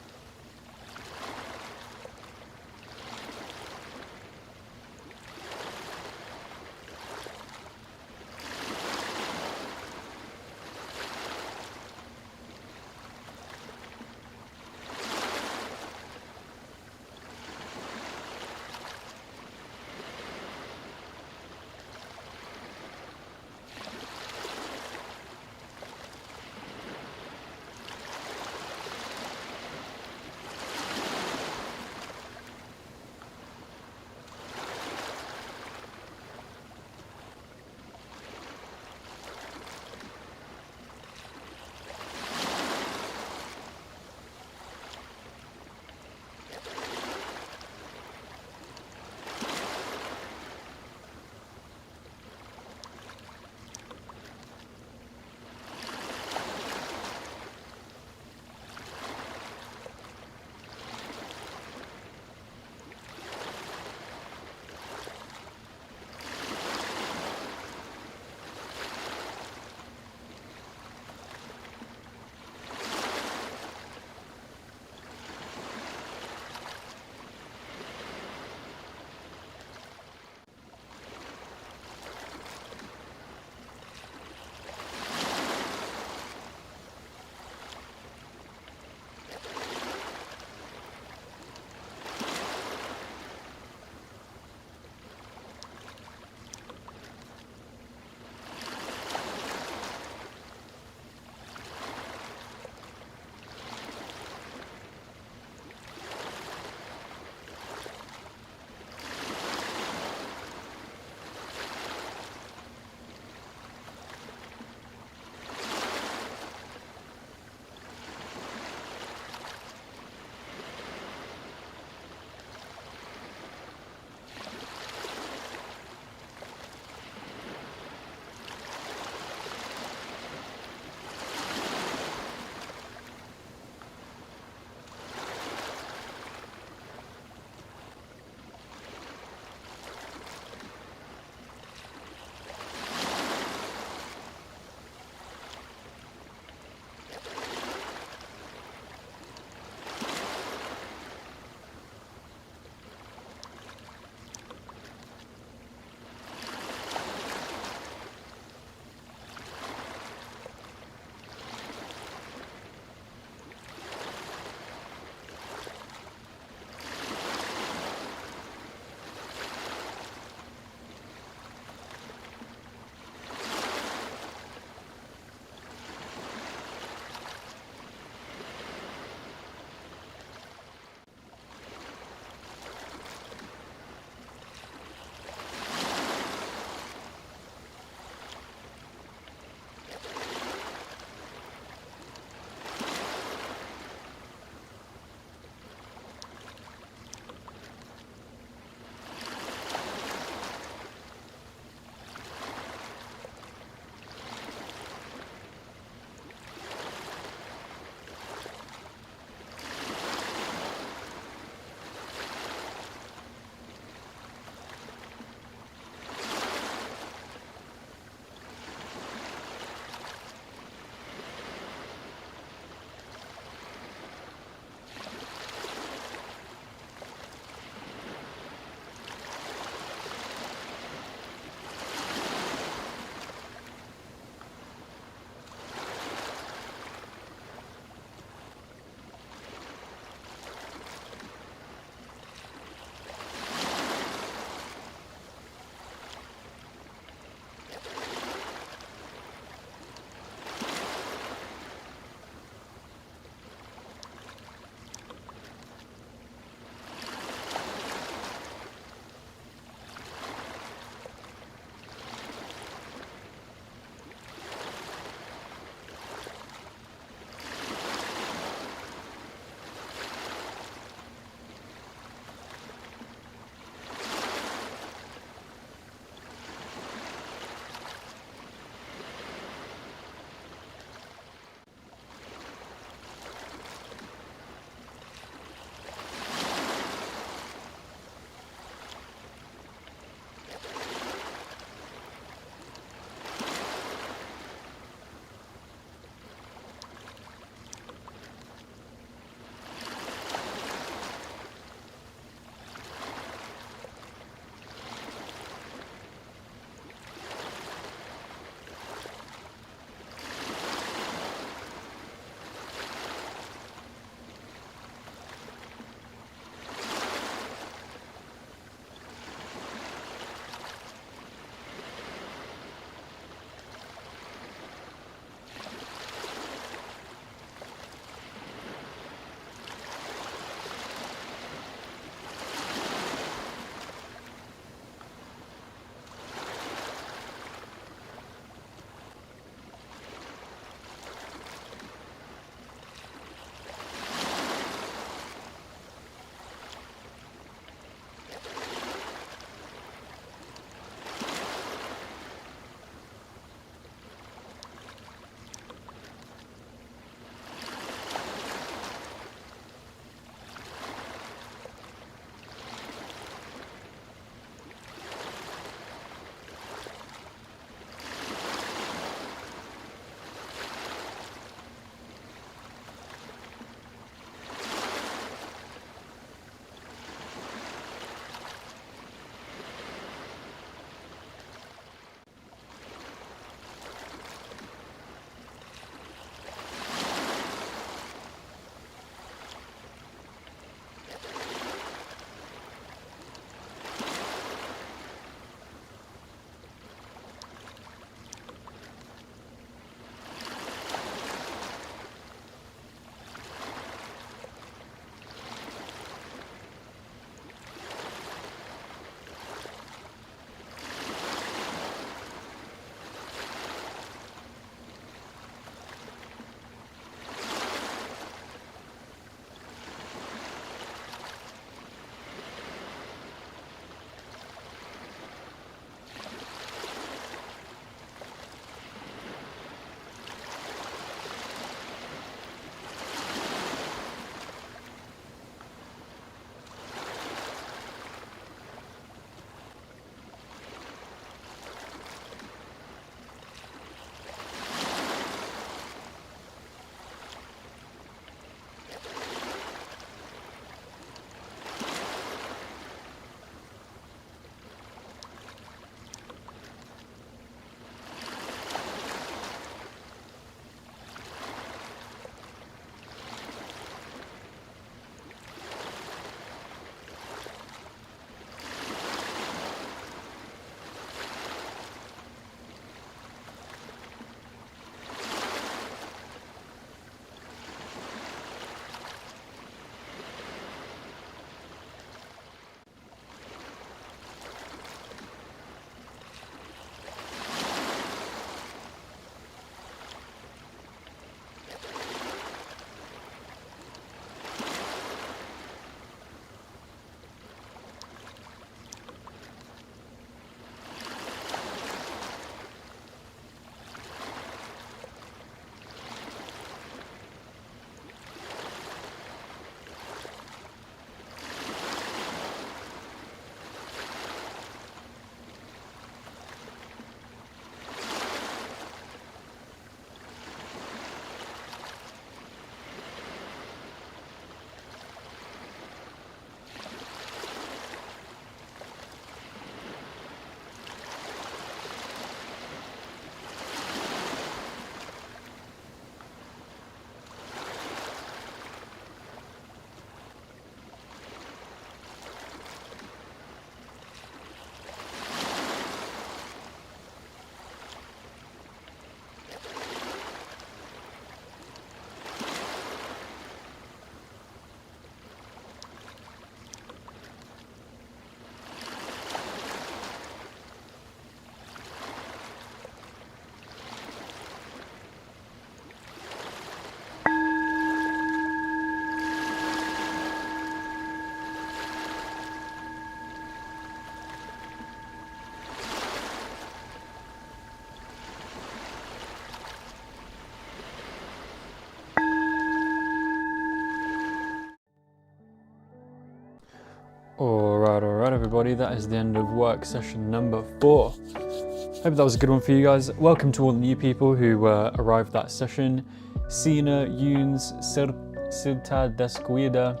A: everybody. That is the end of work session number 4. Hope that was a good one for you guys. Welcome to all the new people who arrived that session. Sina, Yunes, Silta Descuida,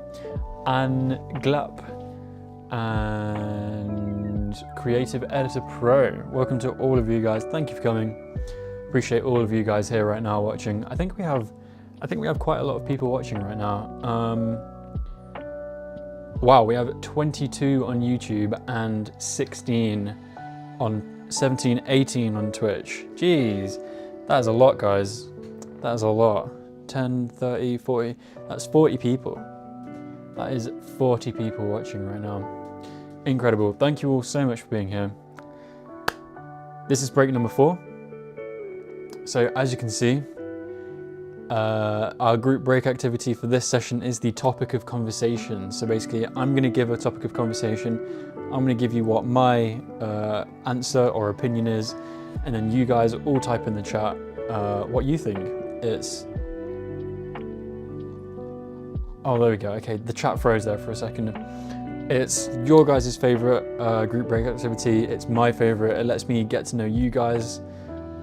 A: Anne Glap, and Creative Editor Pro. Welcome to all of you guys. Thank you for coming. Appreciate all of you guys here right now watching. I think we have quite a lot of people watching right now. Wow, we have 22 on YouTube and 17, 18 on Twitch. Jeez, that is a lot, guys. That is a lot. 10, 30, 40. That's 40 people. That is 40 people watching right now. Incredible. Thank you all so much for being here. This is break number 4. So as you can see, our group break activity for this session is the topic of conversation. So basically, I'm going to give a topic of conversation. I'm going to give you what my answer or opinion is, and then you guys all type in the chat what you think. Oh, there we go. Okay, the chat froze there for a second. It's your guys' favourite group break activity. It's my favourite. It lets me get to know you guys.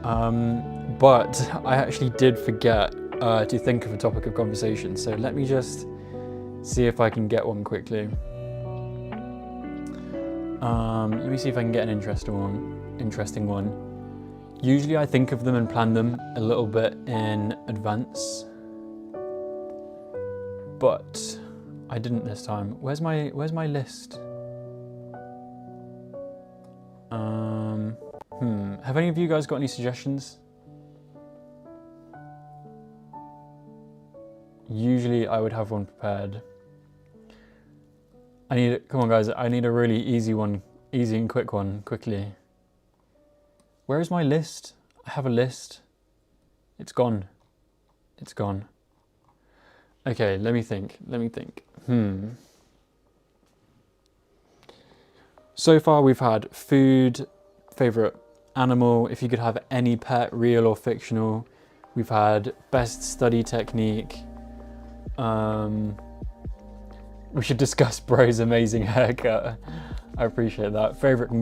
A: But I actually did forget to think of a topic of conversation. So let me just see if I can get one quickly. Let me see if I can get an interesting one. Usually I think of them and plan them a little bit in advance, but I didn't this time. Where's my list? Have any of you guys got any suggestions? Usually I would have one prepared. Come on guys, I need a really easy and quick one, quickly. Where is my list? I have a list. It's gone. It's gone. Okay, let me think. So far we've had food, favourite animal, if you could have any pet, real or fictional. We've had best study technique. We should discuss bro's amazing haircut. I appreciate that. Favorite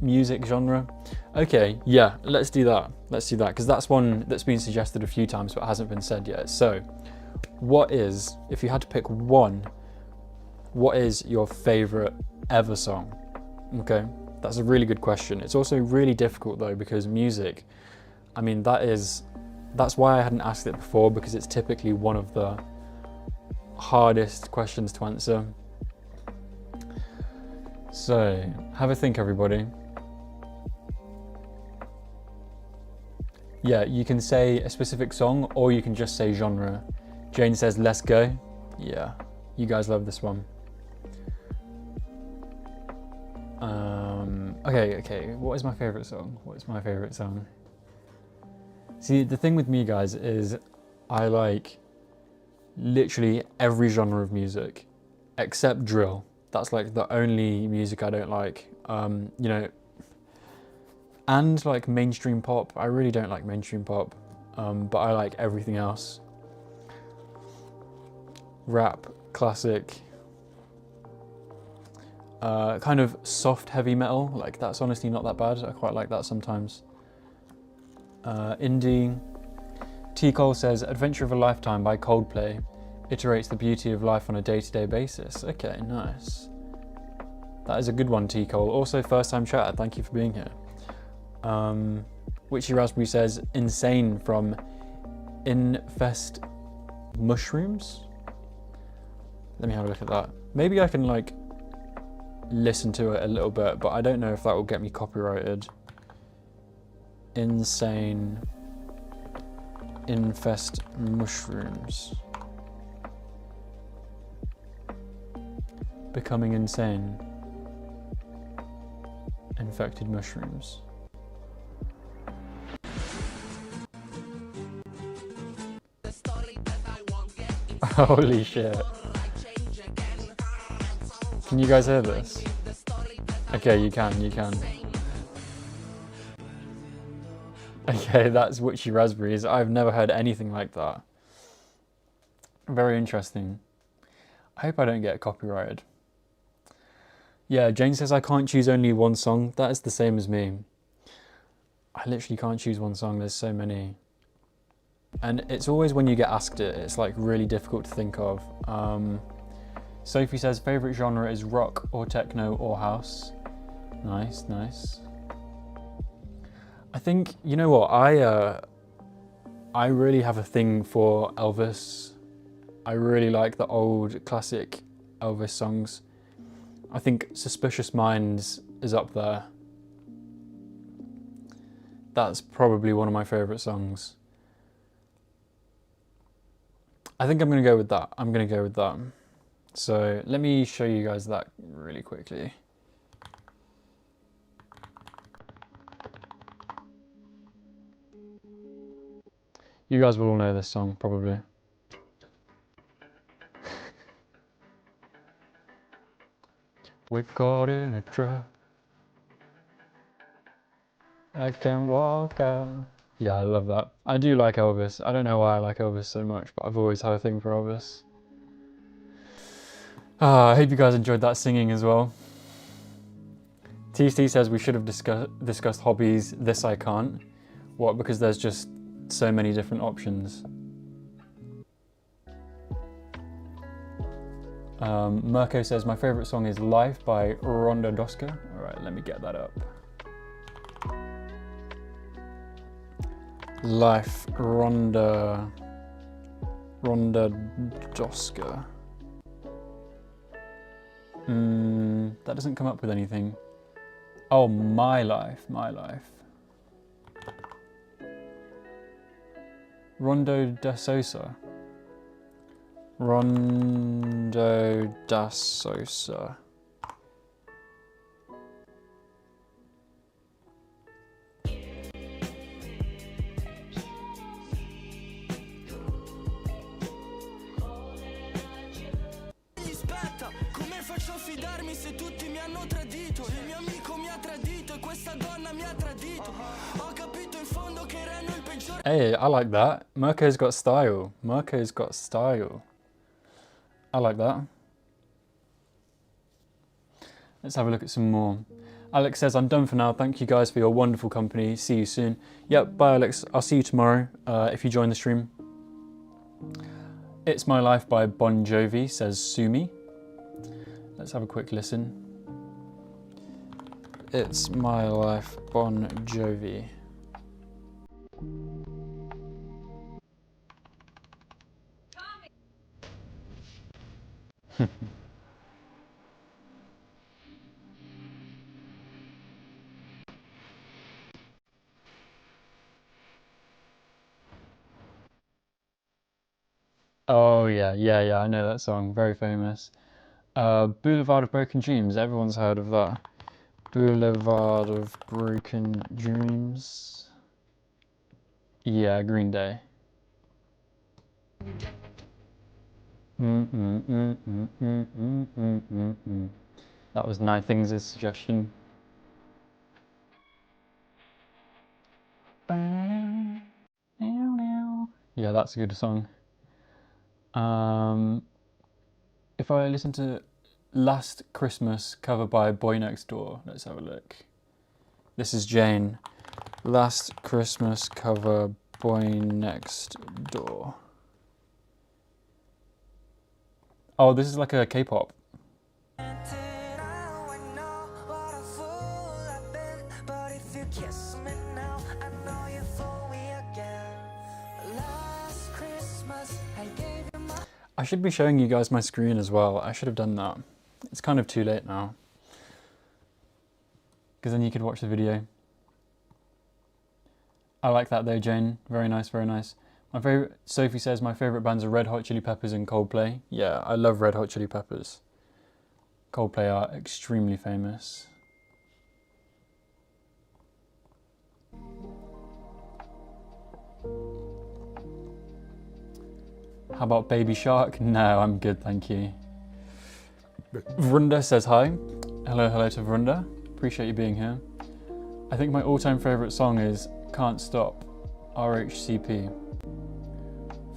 A: music genre. Okay, yeah, let's do that. Because that's one that's been suggested a few times but hasn't been said yet. So, if you had to pick one, what is your favorite ever song? Okay, that's a really good question. It's also really difficult though, because music, I mean, that's why I hadn't asked it before, because it's typically one of the hardest questions to answer. So, have a think, everybody. Yeah, you can say a specific song, or you can just say genre. Jane says, let's go. Yeah, you guys love this one. Okay, what is my favorite song? See, the thing with me, guys, is I like literally every genre of music except drill. That's like the only music I don't like. And like mainstream pop. I really don't like mainstream pop, but I like everything else. Rap, classic, kind of soft heavy metal, like that's honestly not that bad. I quite like that sometimes. Indie. T. Cole says, Adventure of a Lifetime by Coldplay iterates the beauty of life on a day-to-day basis. Okay, nice. That is a good one, T. Cole. Also, first-time chatter, thank you for being here. Witchy Raspberry says, Insane from Infest Mushrooms? Let me have a look at that. Maybe I can like listen to it a little bit, but I don't know if that will get me copyrighted. Insane Infest Mushrooms. Becoming insane. Infected mushrooms. Holy shit. Can you guys hear this? Okay, you can. Okay, that's Witchy Raspberries. I've never heard anything like that. Very interesting. I hope I don't get copyrighted. Yeah, Jane says I can't choose only one song. That is the same as me. I literally can't choose one song. There's so many. And it's always when you get asked it, it's like really difficult to think of. Sophie says favourite genre is rock or techno or house. Nice, nice. I think, you know what, I really have a thing for Elvis. I really like the old classic Elvis songs. I think Suspicious Minds is up there. That's probably one of my favourite songs. I think I'm going to go with that. I'm going to go with that. So let me show you guys that really quickly. You guys will all know this song, probably. We're caught in a trap. I can walk out. Yeah, I love that. I do like Elvis. I don't know why I like Elvis so much, but I've always had a thing for Elvis. I hope you guys enjoyed that singing as well. TC says we should have discussed hobbies. This I can't. What? Because there's just so many different options. Mirko says my favourite song is Life by Ronda Doska. Alright, let me get that up. Life, Ronda Doska. That doesn't come up with anything. Oh, My Life. Rondo da Sosa. Rondo da Sosa.
B: Come faccio a fidarmi se tutti mi hanno tradito? Il mio amico mi ha tradito e questa donna mi ha tradito. Ho capito in fondo che erano il peggiore.
A: Hey, I like that. Mirko's got style. Mirko's got style. I like that. Let's have a look at some more. Alex says, I'm done for now. Thank you guys for your wonderful company. See you soon. Yep, bye Alex. I'll see you tomorrow if you join the stream. It's My Life by Bon Jovi, says Sumi. Let's have a quick listen. It's My Life, Bon Jovi. Oh yeah, I know that song, very famous. Boulevard of Broken Dreams, everyone's heard of that. Boulevard of Broken Dreams. Yeah, Green Day. That was Nine Things' suggestion. Yeah, that's a good song. If I listen to Last Christmas cover by Boy Next Door, let's have a look. This is Jane. Last Christmas cover Boy Next Door. Oh, this is like a K-pop. I should be showing you guys my screen as well. I should have done that. It's kind of too late now. Because then you could watch the video. I like that though, Jane. Very nice, very nice. My favorite, Sophie says, my favorite bands are Red Hot Chili Peppers and Coldplay. Yeah, I love Red Hot Chili Peppers. Coldplay are extremely famous. How about Baby Shark? No, I'm good, thank you. Vrunda says hi. Hello to Vrunda. Appreciate you being here. I think my all-time favourite song is Can't Stop, RHCP.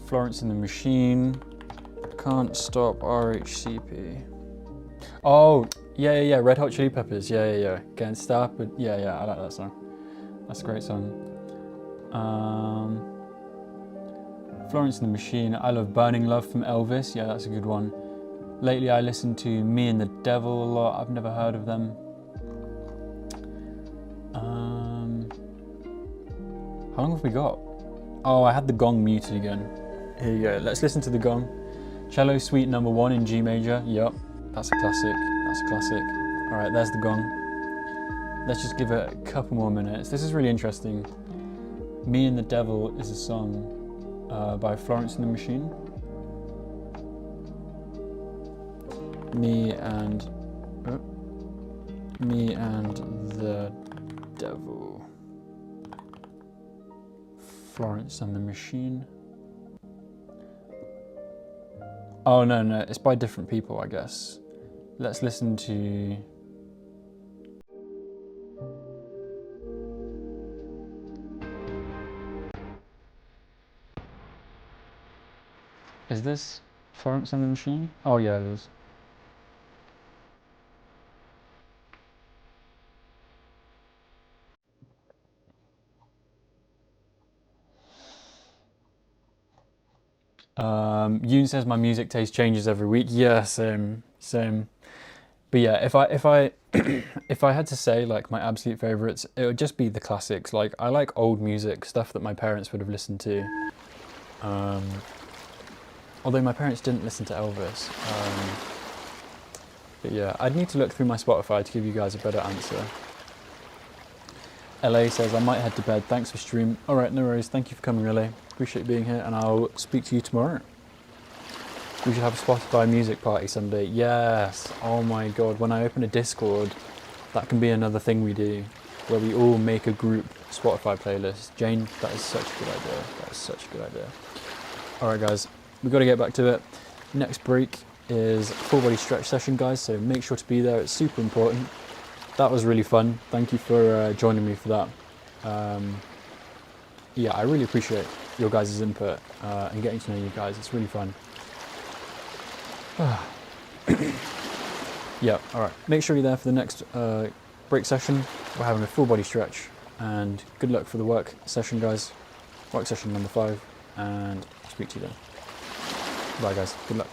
A: Florence and the Machine, Can't Stop, RHCP. Oh, yeah. Red Hot Chili Peppers. Yeah. Can't stop it. Yeah. I like that song. That's a great song. Florence and the Machine. I love Burning Love from Elvis. Yeah, that's a good one. Lately, I listen to Me and the Devil a lot. I've never heard of them. How long have we got? Oh, I had the gong muted again. Here you go. Let's listen to the gong. Cello Suite Number 1 in G major. Yup, that's a classic. That's a classic. All right, there's the gong. Let's just give it a couple more minutes. This is really interesting. Me and the Devil is a song by Florence and the Machine. Me and the Devil. Florence and the Machine. Oh no, it's by different people, I guess. Let's listen to... Is this Florence and the Machine? Oh yeah, it is. Yoon says my music taste changes every week. Yeah, same. But yeah, if I if I had to say like my absolute favorites, it would just be the classics. Like I like old music, stuff that my parents would have listened to. Although my parents didn't listen to Elvis. But yeah, I'd need to look through my Spotify to give you guys a better answer. LA says I might head to bed. Thanks for stream. All right, no worries. Thank you for coming, LA. Appreciate being here, and I'll speak to you tomorrow. We should have a Spotify music party someday. Yes. Oh my god. When I open a Discord, that can be another thing we do, where we all make a group Spotify playlist. Jane, that is such a good idea. That is such a good idea. All right, guys. We've got to get back to it. Next break is a full body stretch session, guys. So make sure to be there. It's super important. That was really fun. Thank you for joining me for that. Yeah, I really appreciate your guys' input and getting to know you guys. It's really fun. Yeah, all right. Make sure you're there for the next break session. We're having a full body stretch, and good luck for the work session, guys. Work session number 5, and I'll speak to you then. Bye, guys. Good luck.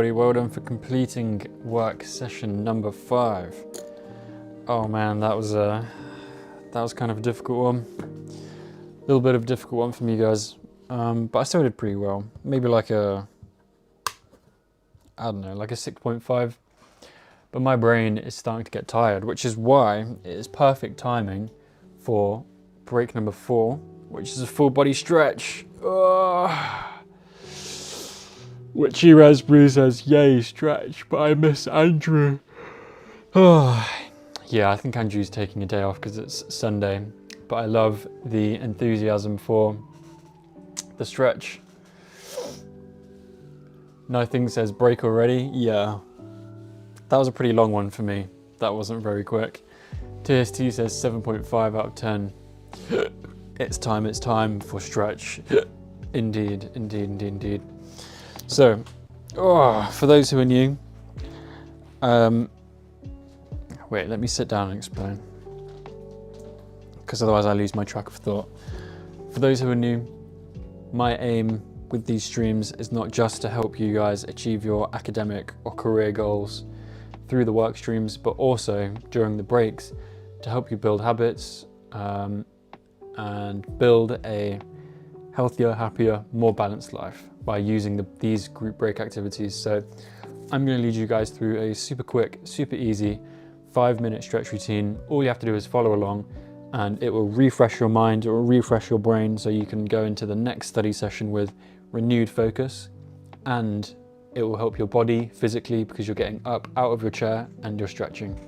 A: everybody. Well done for completing work session number 5. Oh man, that was kind of a difficult one. A little bit of a difficult one for me, guys. But I still did pretty well. Maybe like a, I don't know, like a 6.5. But my brain is starting to get tired, which is why it is perfect timing for break number 4, which is a full body stretch. Which Raspberry says, yay, stretch, but I miss Andrew. Yeah, I think Andrew's taking a day off because it's Sunday, but I love the enthusiasm for the stretch. Nothing says break already. Yeah, that was a pretty long one for me. That wasn't very quick. TST says 7.5 out of 10. It's time for stretch. Indeed. So, for those who are new, wait, let me sit down and explain, because otherwise I lose my track of thought. For those who are new, my aim with these streams is not just to help you guys achieve your academic or career goals through the work streams, but also during the breaks to help you build habits and build a healthier, happier, more balanced life by using these group break activities. So I'm going to lead you guys through a super quick, super easy 5-minute stretch routine. All you have to do is follow along, and it will refresh your mind, it will refresh your brain, so you can go into the next study session with renewed focus, and it will help your body physically because you're getting up out of your chair and you're stretching.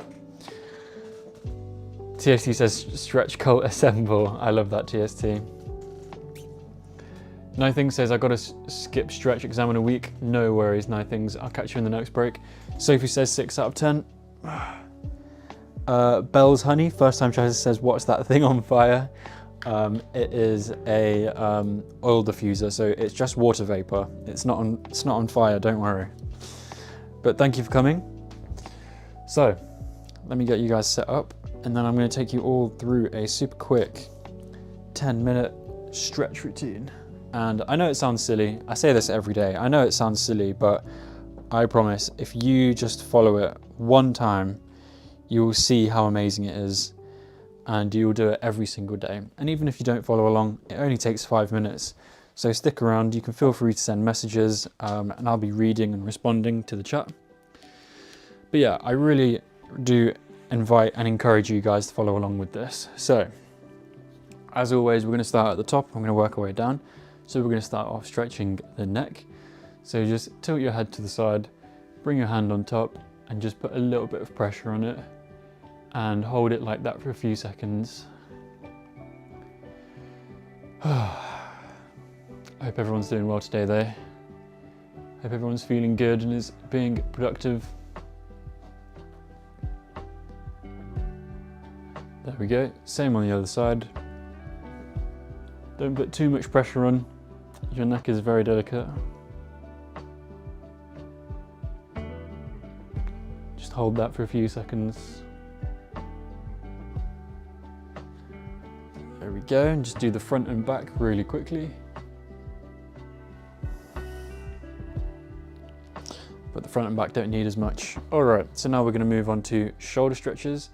A: TST says stretch cult assemble. I love that, TST. Nothing says I gotta skip stretch exam in a week. No worries, Nothings. I'll catch you in the next break. Sophie says 6 out of 10. Bell's Honey, first time tries, says what's that thing on fire? It is a oil diffuser, so it's just water vapor. It's not on fire, don't worry. But thank you for coming. So let me get you guys set up, and then I'm going to take you all through a super quick 10-minute stretch routine. And I know it sounds silly, I say this every day, I know it sounds silly, but I promise if you just follow it one time, you will see how amazing it is, and you will do it every single day. And even if you don't follow along, it only takes 5 minutes. So stick around, you can feel free to send messages, and I'll be reading and responding to the chat. But yeah, I really do invite and encourage you guys to follow along with this. So, as always, we're going to start at the top, I'm going to work our way down. So we're going to start off stretching the neck. So just tilt your head to the side, bring your hand on top, and just put a little bit of pressure on it, and hold it like that for a few seconds. I hope everyone's doing well today though. Hope everyone's feeling good and is being productive. There we go, same on the other side. Don't put too much pressure on, your neck is very delicate. Just hold that for a few seconds. There we go, and just do the front and back really quickly. But the front and back don't need as much. All right, so now we're going to move on to shoulder stretches.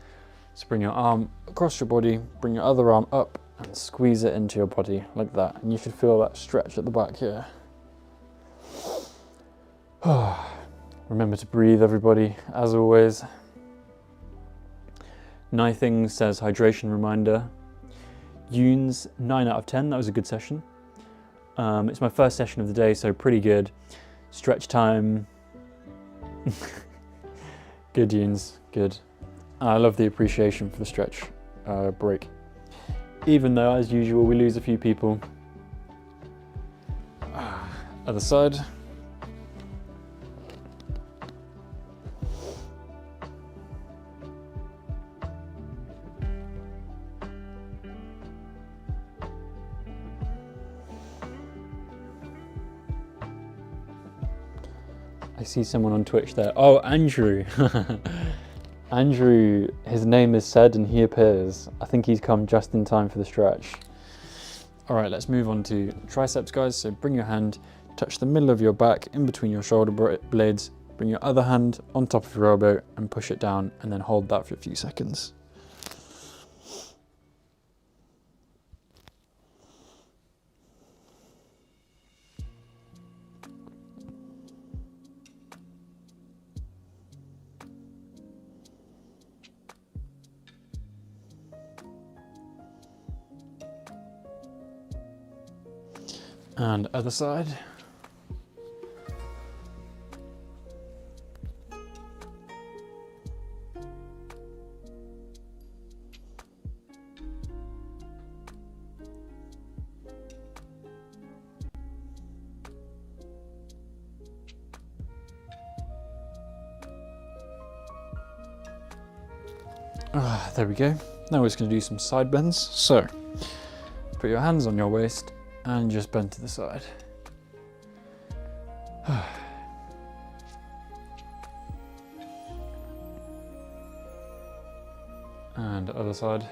A: So bring your arm across your body, bring your other arm up, and squeeze it into your body like that. And you should feel that stretch at the back here. Remember to breathe, everybody, as always. Nothing says hydration reminder. Yoon's 9 out of 10, that was a good session. It's my first session of the day, so pretty good. Stretch time. Good, Yoon's, good. And I love the appreciation for the stretch break. Even though, as usual, we lose a few people. Other side. I see someone on Twitch there. Oh, Andrew. Andrew, his name is said and he appears. I think he's come just in time for the stretch. All right, let's move on to triceps, guys. So bring your hand touch the middle of your back in between your shoulder blades, bring your other hand on top of your elbow and push it down, and then hold that for a few seconds. And other side. There we go. Now we're just going to do some side bends. So, put your hands on your waist and just bend to the side. And other side.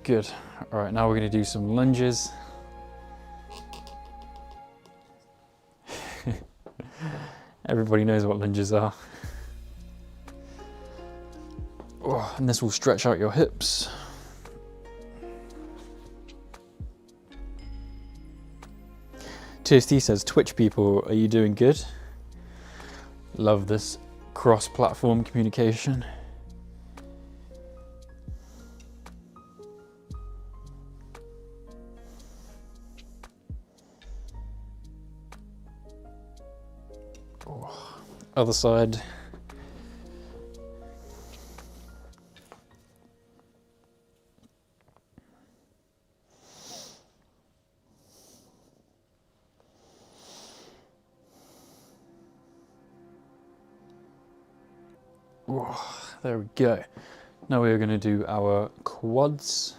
A: Good. All right, now we're going to do some lunges. Everybody knows what lunges are. Oh, and this will stretch out your hips. TST says, Twitch people, are you doing good? Love this cross-platform communication. Oh, other side. Oh, there we go. Now we're going to do our quads,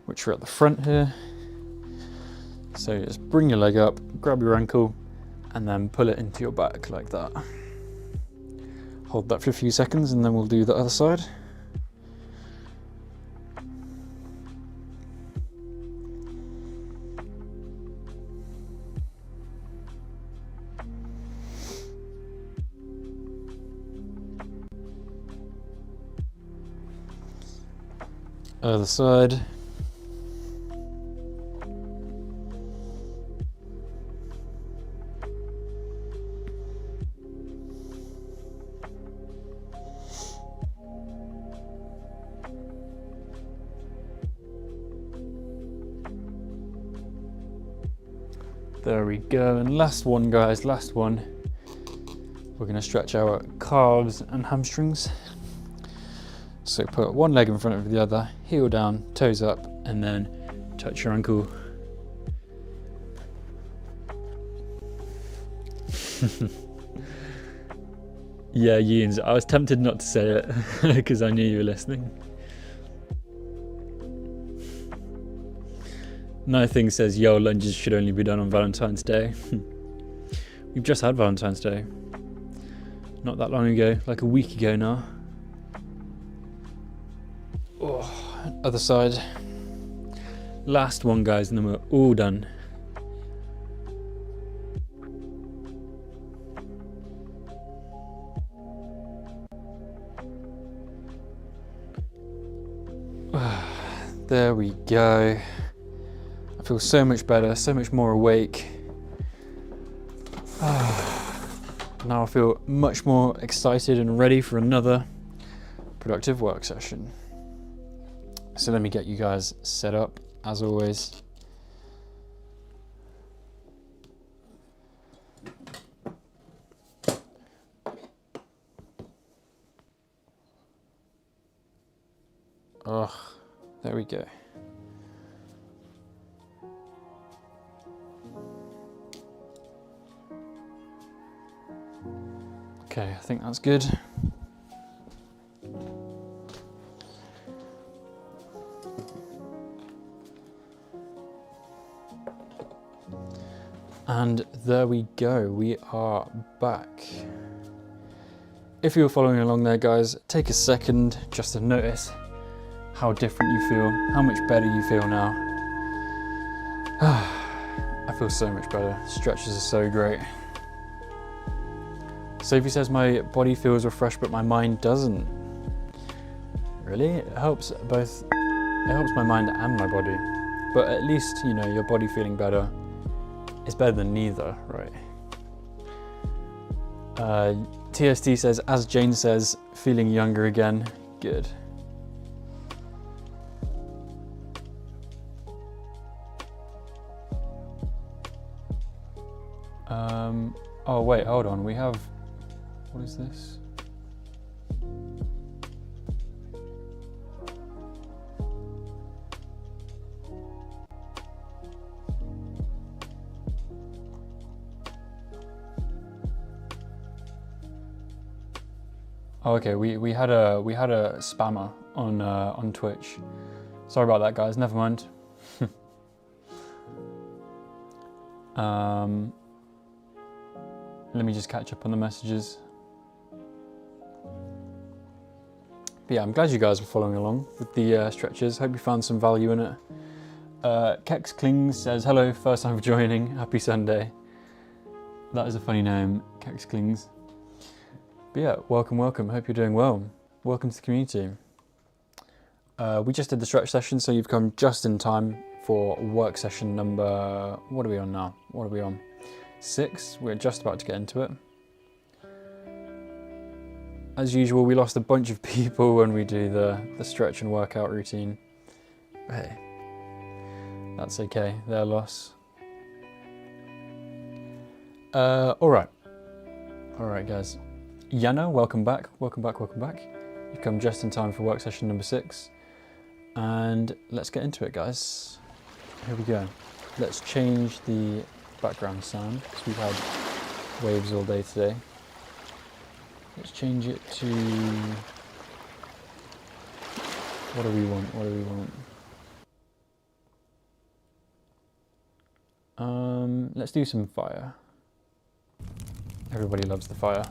A: which are at the front here. So just bring your leg up, grab your ankle, and then pull it into your back like that. Hold that for a few seconds and then we'll do the other side. Other side. There we go, and last one guys, last one. We're gonna stretch our calves and hamstrings. So put one leg in front of the other, heel down, toes up, and then touch your ankle. Yeah, Yeens, I was tempted not to say it because I knew you were listening. Nothing says, yo, lunges should only be done on Valentine's Day. We've just had Valentine's Day. Not that long ago, like a week ago now. Oh, other side. Last one, guys, and then we're all done. There we go. I feel so much better, so much more awake. Now I feel much more excited and ready for another productive work session. So let me get you guys set up, as always. Oh, there we go. Okay, I think that's good. And there we go, we are back. If you were following along there, guys, take a second just to notice how different you feel, how much better you feel now. I feel so much better. Stretches are so great. Sophie says my body feels refreshed, but my mind doesn't. Really? It helps both. It helps my mind and my body. But at least, you know, your body feeling better is better than neither, right? TST says, as Jane says, feeling younger again. Good. Oh wait, hold on. We have, what is this? Oh, okay. We had a spammer on Twitch. Sorry about that, guys. Never mind. Let me just catch up on the messages. But yeah, I'm glad you guys were following along with the stretches. Hope you found some value in it. Kex Klings says, hello, first time for joining. Happy Sunday. That is a funny name, Kex Klings. But yeah, welcome. Hope you're doing well. Welcome to the community. We just did the stretch session, so you've come just in time for work session number, what are we on now? What are we on? 6, we're just about to get into it. As usual, we lost a bunch of people when we do the stretch and workout routine. Hey, that's okay, their loss. All right guys. Yana, welcome back. You've come just in time for work session number 6. And let's get into it, guys. Here we go. Let's change the background sound because we've had waves all day today. Let's change it to, what do we want? Let's do some fire. Everybody loves the fire.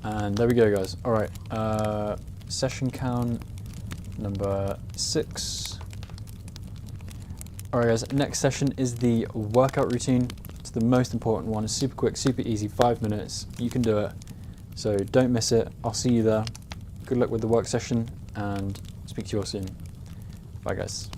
A: And there we go, guys. All right, session count number 6. All right, guys, next session is the workout routine. It's the most important one. It's super quick, super easy, 5 minutes. You can do it, so don't miss it. I'll see you there. Good luck with the work session, and speak to you all soon. Bye, guys.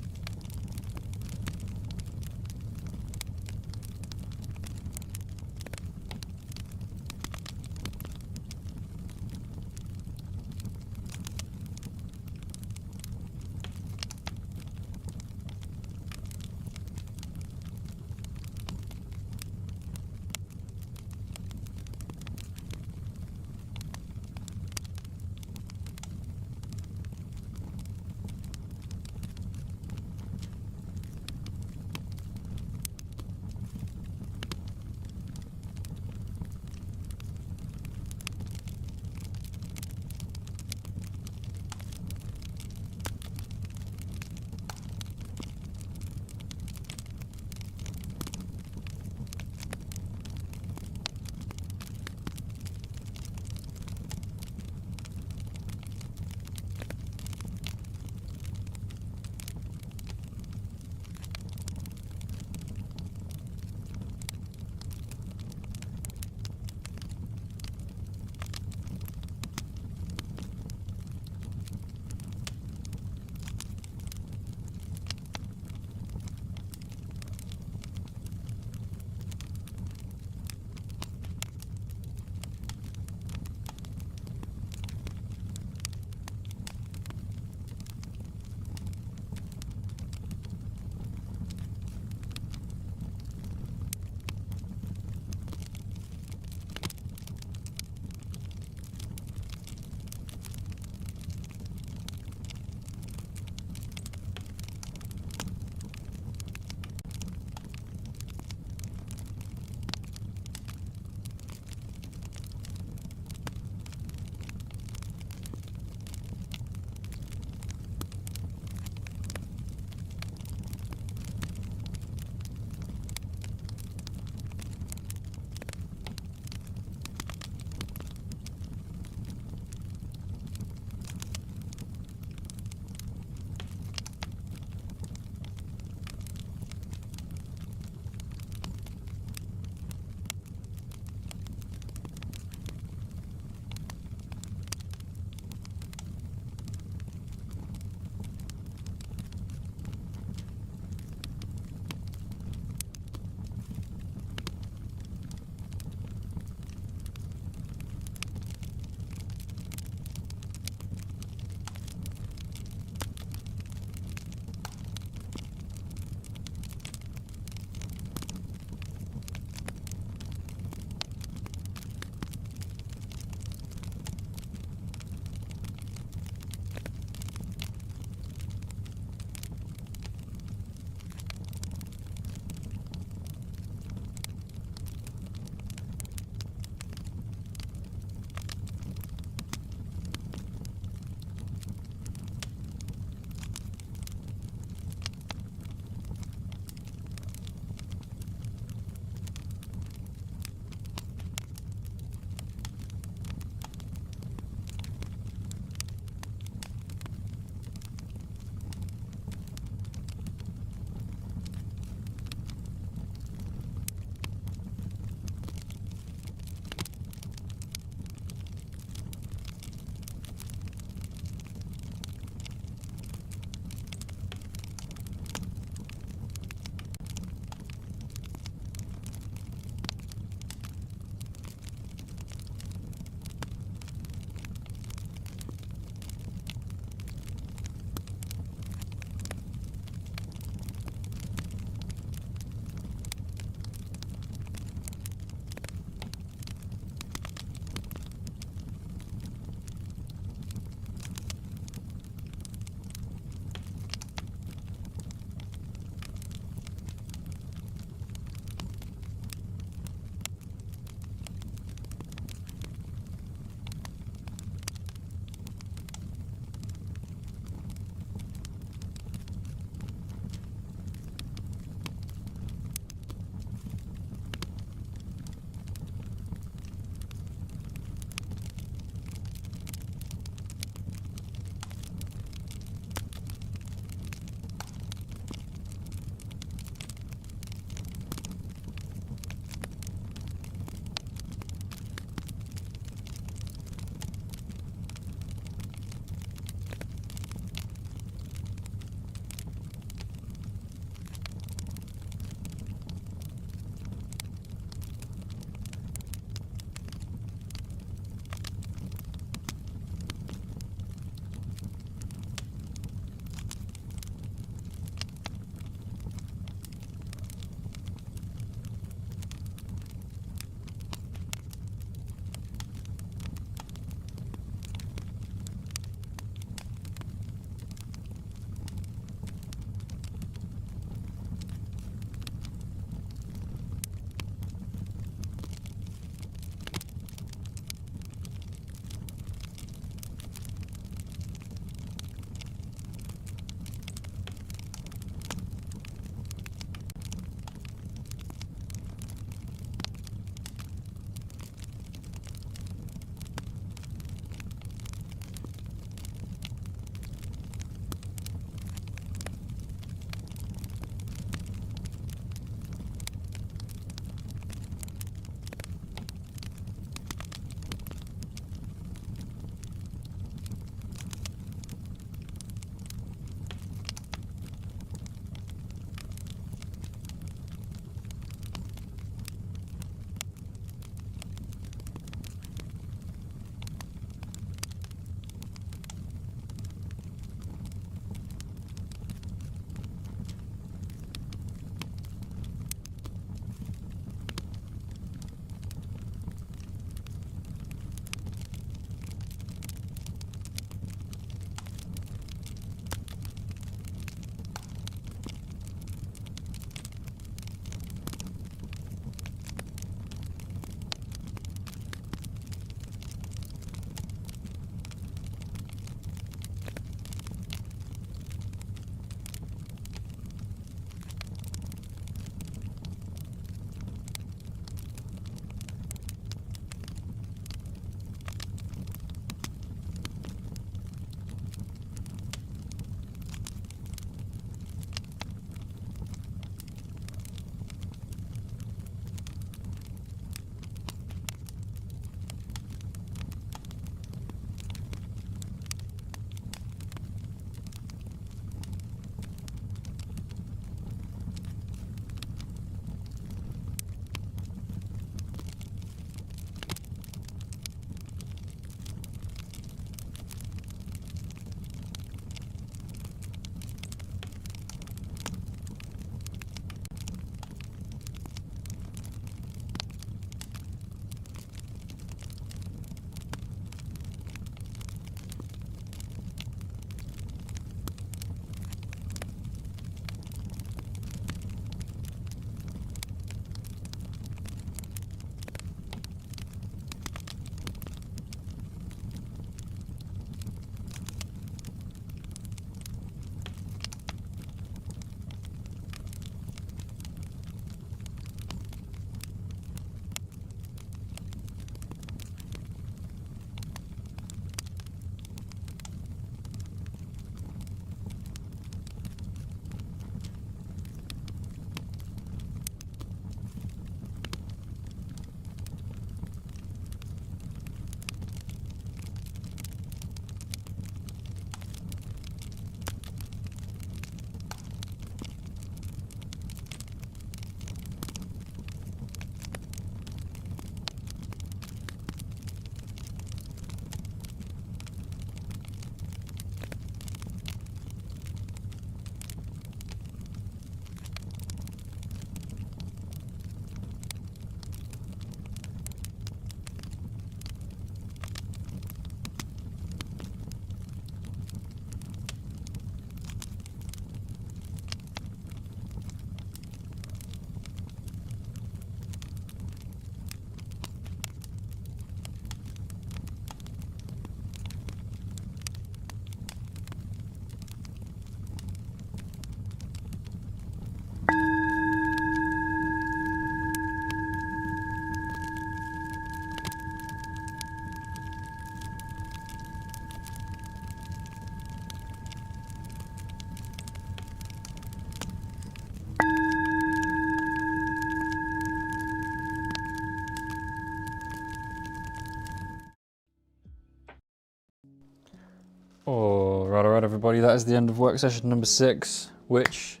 A: Alright everybody, that is the end of work session number 6, which,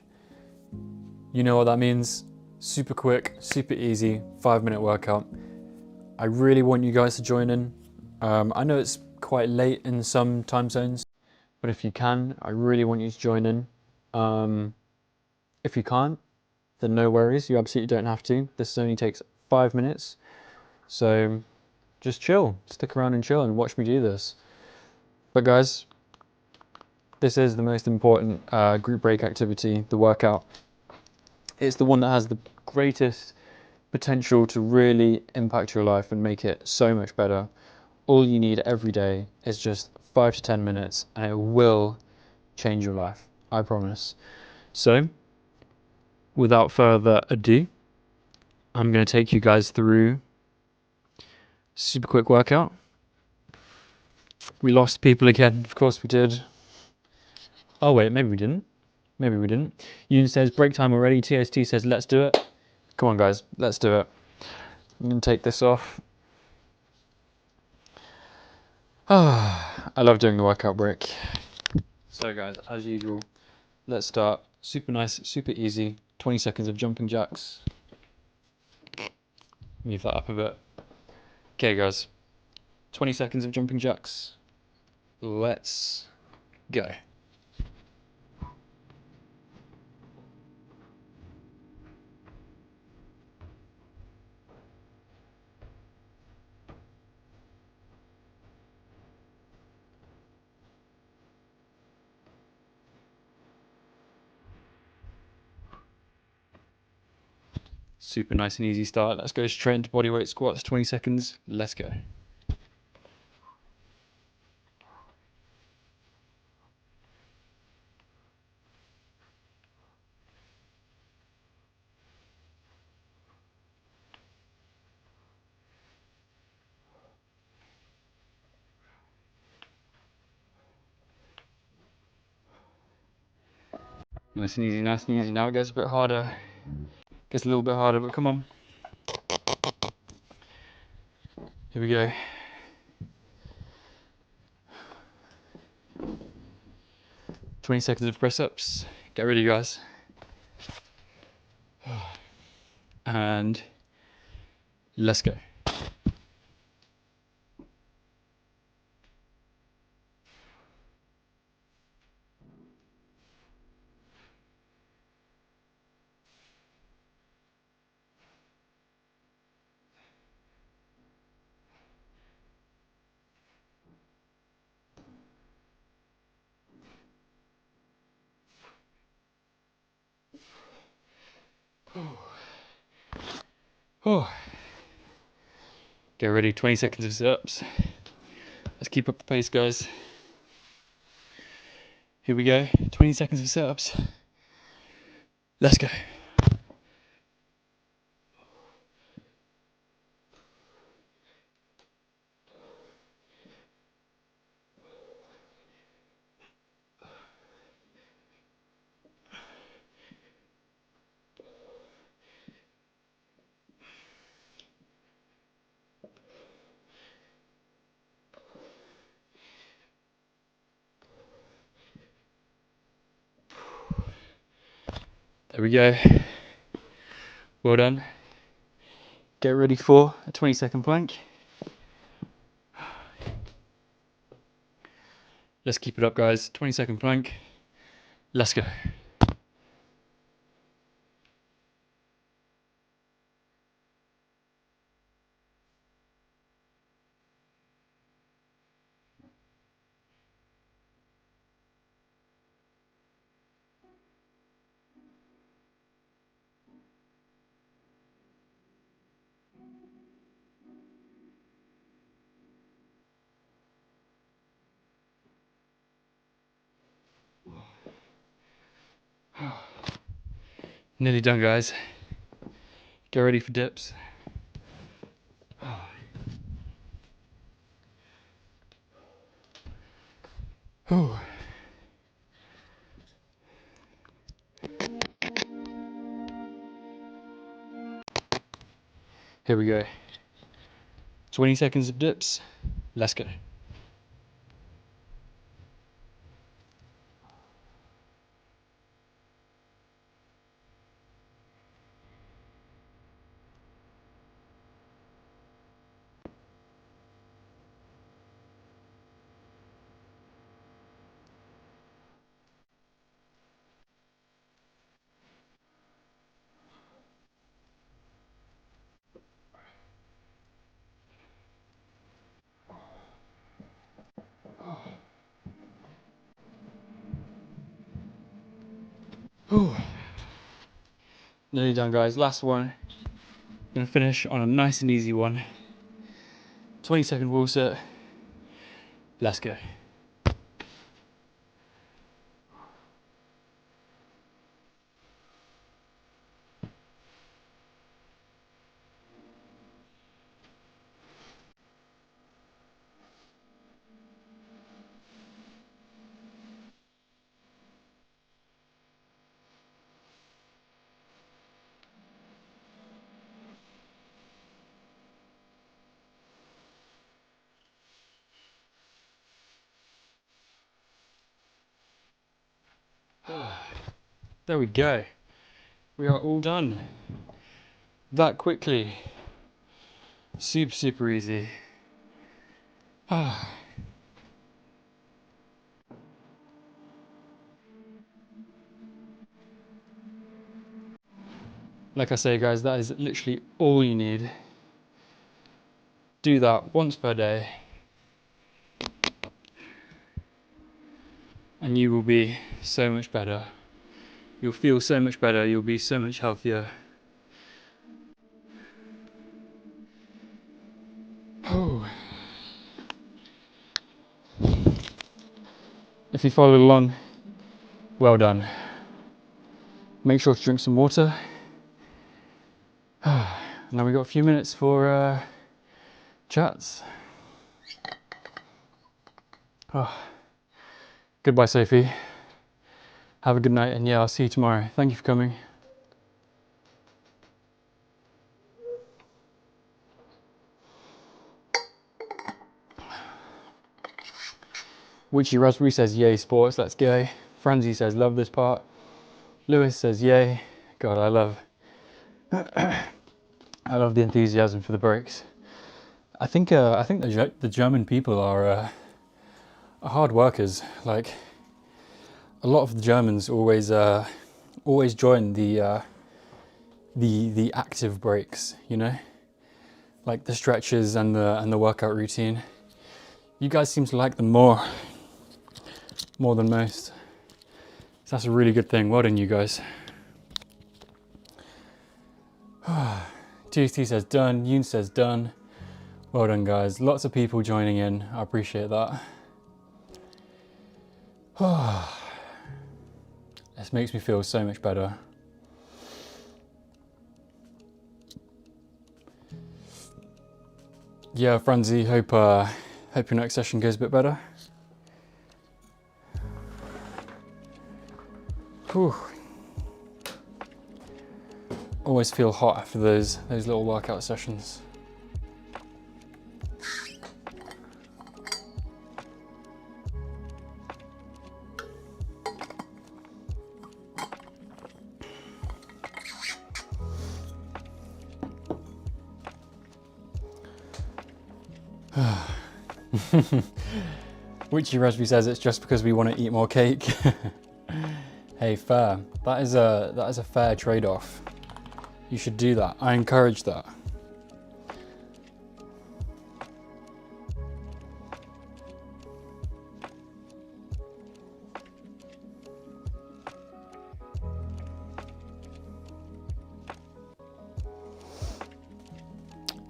A: you know what that means. Super quick, super easy, 5-minute workout. I really want you guys to join in. I know it's quite late in some time zones, but if you can, I really want you to join in. If you can't, then no worries, you absolutely don't have to. This only takes 5 minutes, so just chill, stick around and chill and watch me do this. But guys, this is the most important group break activity, the workout. It's the one that has the greatest potential to really impact your life and make it so much better. All you need every day is just 5 to 10 minutes and it will change your life, I promise. So, without further ado, I'm going to take you guys through a super quick workout. We lost people again, of course we did. Oh wait, maybe we didn't. Maybe we didn't. Yoon says break time already. TST says let's do it. Come on guys, let's do it. I'm going to take this off. I love doing the workout break. So guys, as usual, let's start. Super nice, super easy. 20 seconds of jumping jacks. Move that up a bit. Okay guys, 20 seconds of jumping jacks. Let's go. Super nice and easy start. Let's go straight into bodyweight squats. 20 seconds. Let's go. Nice and easy, nice and easy. Now it gets a bit harder. Gets a little bit harder, but come on. Here we go. 20 seconds of press ups. Get ready, guys. And let's go. Oh. Get ready, 20 seconds of sit-ups. Let's keep up the pace, guys. Here we go, 20 seconds of sit-ups. Let's go. There we go. Well done. Get ready for a 20-second plank. Let's keep it up, guys. 20-second plank. Let's go. Nearly done, guys. Get ready for dips. Here we go. 20 seconds of dips. Let's go. Whew. Nearly done, guys. Last one. Gonna finish on a nice and easy one. 20-second wall sit. Let's go. There we go. We are all done. That quickly. Super, super easy. Like I say, guys, that is literally all you need. Do that once per day, and you will be so much better. You'll feel so much better. You'll be so much healthier. If you followed along, well done. Make sure to drink some water. Now we've got a few minutes for chats. Goodbye, Sophie. Have a good night, and yeah, I'll see you tomorrow. Thank you for coming. Witchy Raspberry says, yay, sports, let's go. Franzi says, love this part. Lewis says, yay. God, I love the enthusiasm for the breaks. I think the German people are hard workers. Like, a lot of the Germans always join the active breaks, you know, like the stretches and the workout routine. You guys seem to like them more than most. So that's a really good thing. Well done, you guys. TST says done. Yoon says done. Well done, guys. Lots of people joining in. I appreciate that. This makes me feel so much better. Yeah, Franzi, hope your next session goes a bit better. Whew. Always feel hot after those little workout sessions. Witchy Raspberry says it's just because we want to eat more cake. Hey, fair. That is a fair trade-off. You should do that. I encourage that.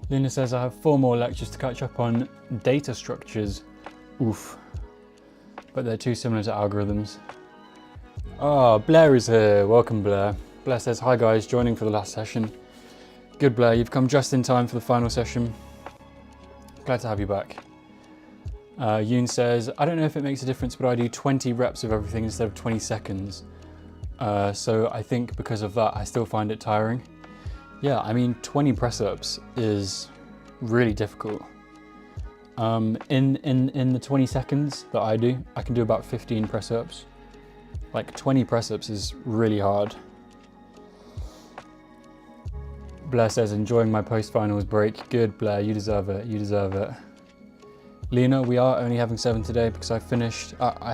A: Luna says I have 4 more lectures to catch up on data structures. Oof. But they're too similar to algorithms. Ah, Blair is here. Welcome, Blair. Blair says, hi guys, joining for the last session. Good, Blair, you've come just in time for the final session. Glad to have you back. Yoon says, I don't know if it makes a difference, but I do 20 reps of everything instead of 20 seconds. So I think because of that, I still find it tiring. Yeah, I mean, 20 press-ups is really difficult. In the 20 seconds that I do, I can do about 15 press-ups. Like 20 press-ups is really hard. Blair says, enjoying my post-finals break. Good, Blair, you deserve it, you deserve it. Lena, we are only having 7 today because I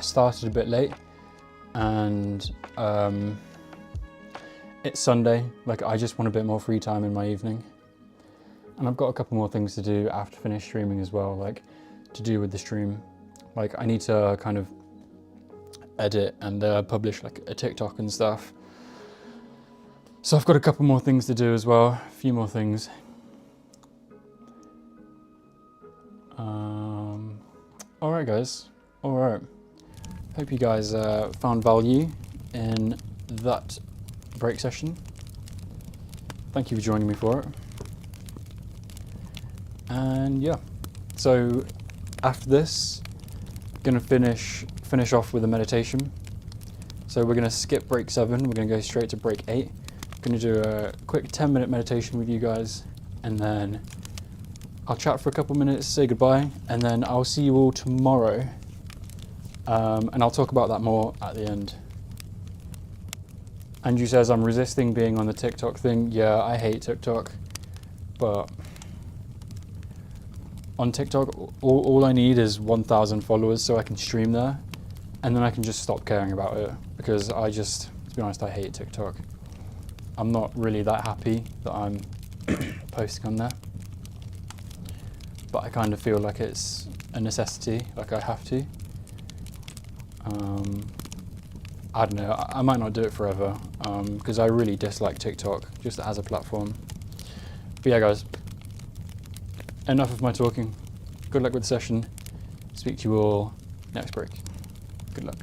A: started a bit late and it's Sunday. Like, I just want a bit more free time in my evening. And I've got a couple more things to do after finish streaming as well, like to do with the stream. Like, I need to kind of edit and publish like a TikTok and stuff. So I've got a couple more things to do as well, a few more things. All right, guys. All right. Hope you guys found value in that break session. Thank you for joining me for it. And yeah, so after this, gonna finish off with a meditation. So we're gonna skip break 7. We're gonna go straight to break 8. Gonna do a quick 10-minute meditation with you guys, and then I'll chat for a couple minutes, say goodbye, and then I'll see you all tomorrow. And I'll talk about that more at the end. Andrew says I'm resisting being on the TikTok thing. Yeah, I hate TikTok, but on TikTok, all I need is 1,000 followers so I can stream there, and then I can just stop caring about it, because to be honest, I hate TikTok. I'm not really that happy that I'm posting on there, but I kind of feel like it's a necessity, like I have to. I don't know, I might not do it forever, because I really dislike TikTok just as a platform. But yeah, guys, enough of my talking. Good luck with the session. Speak to you all next break. Good luck.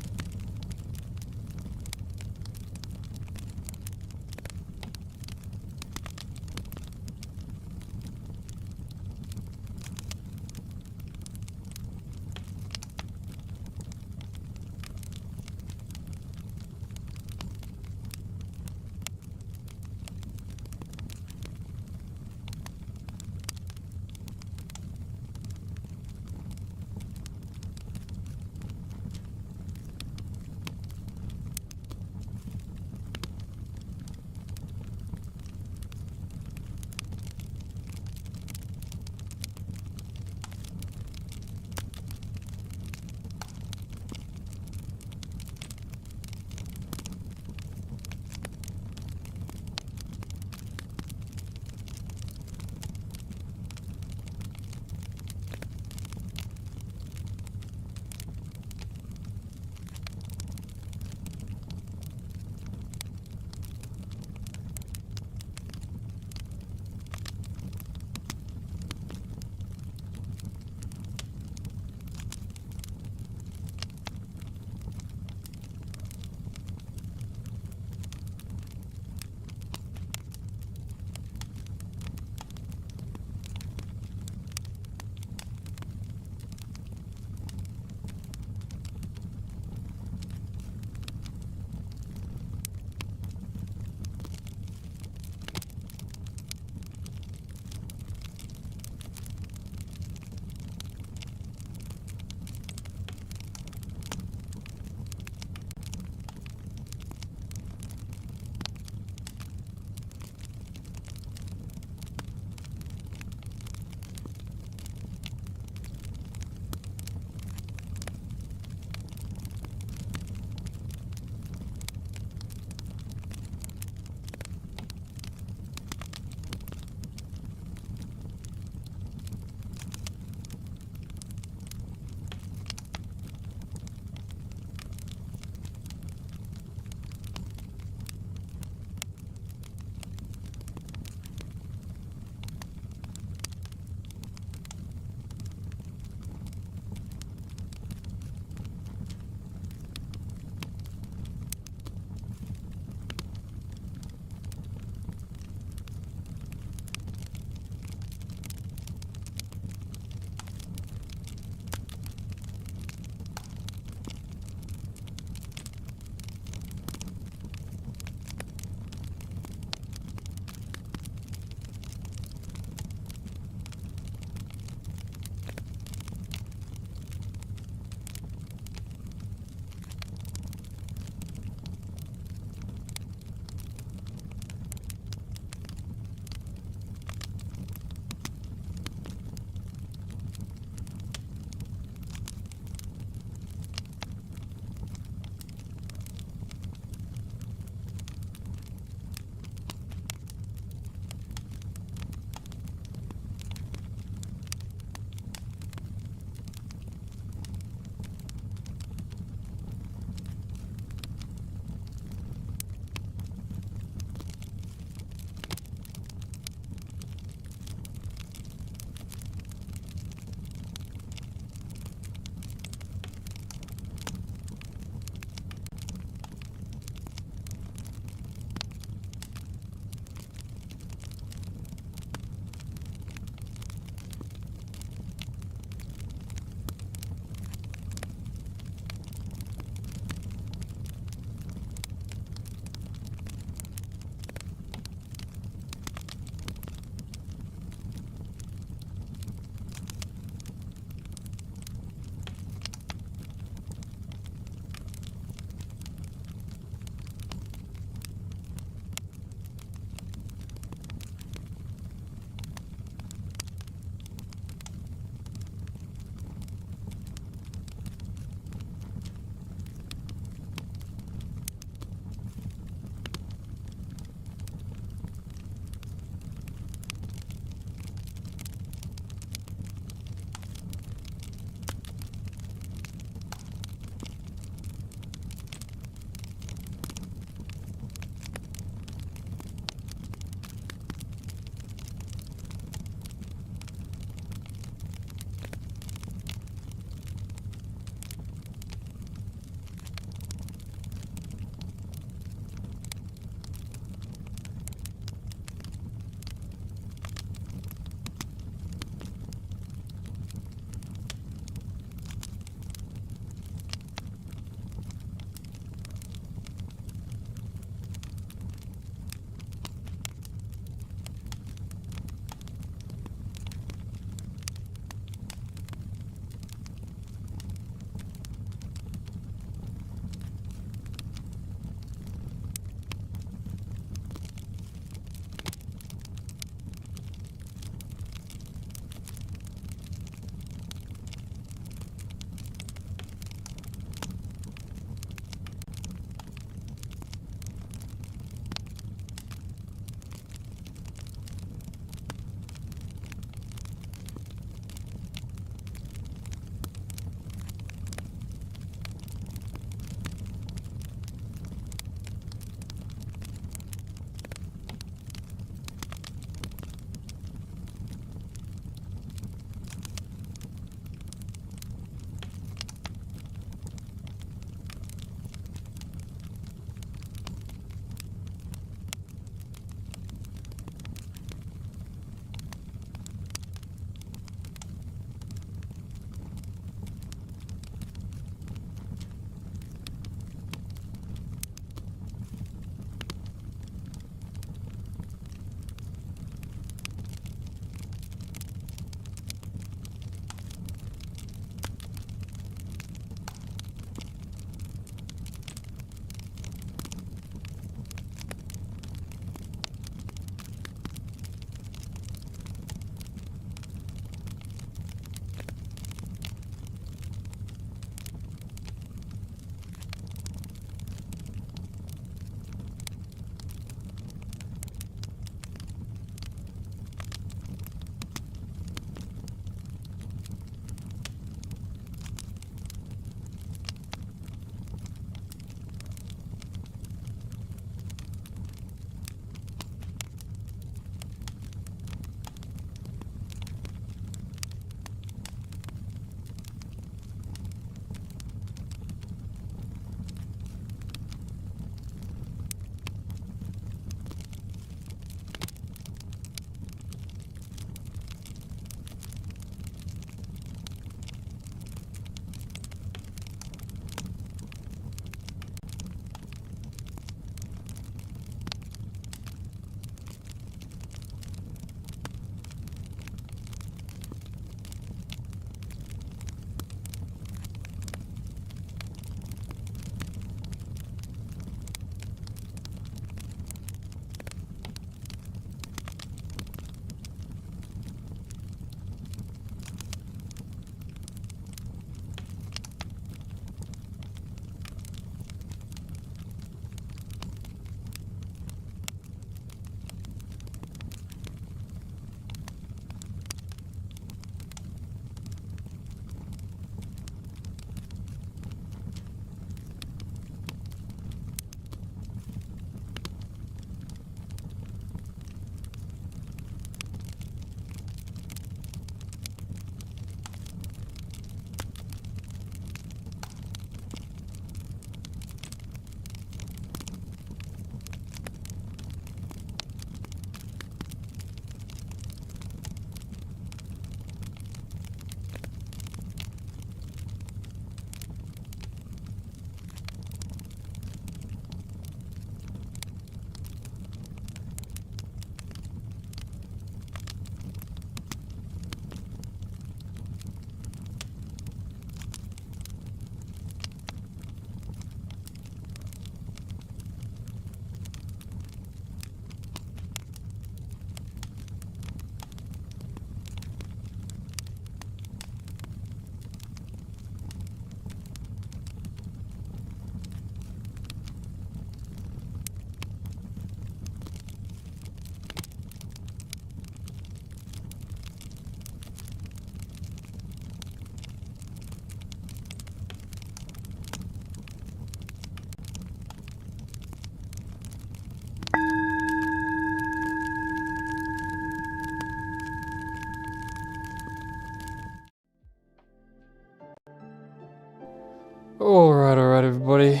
A: Alright, everybody.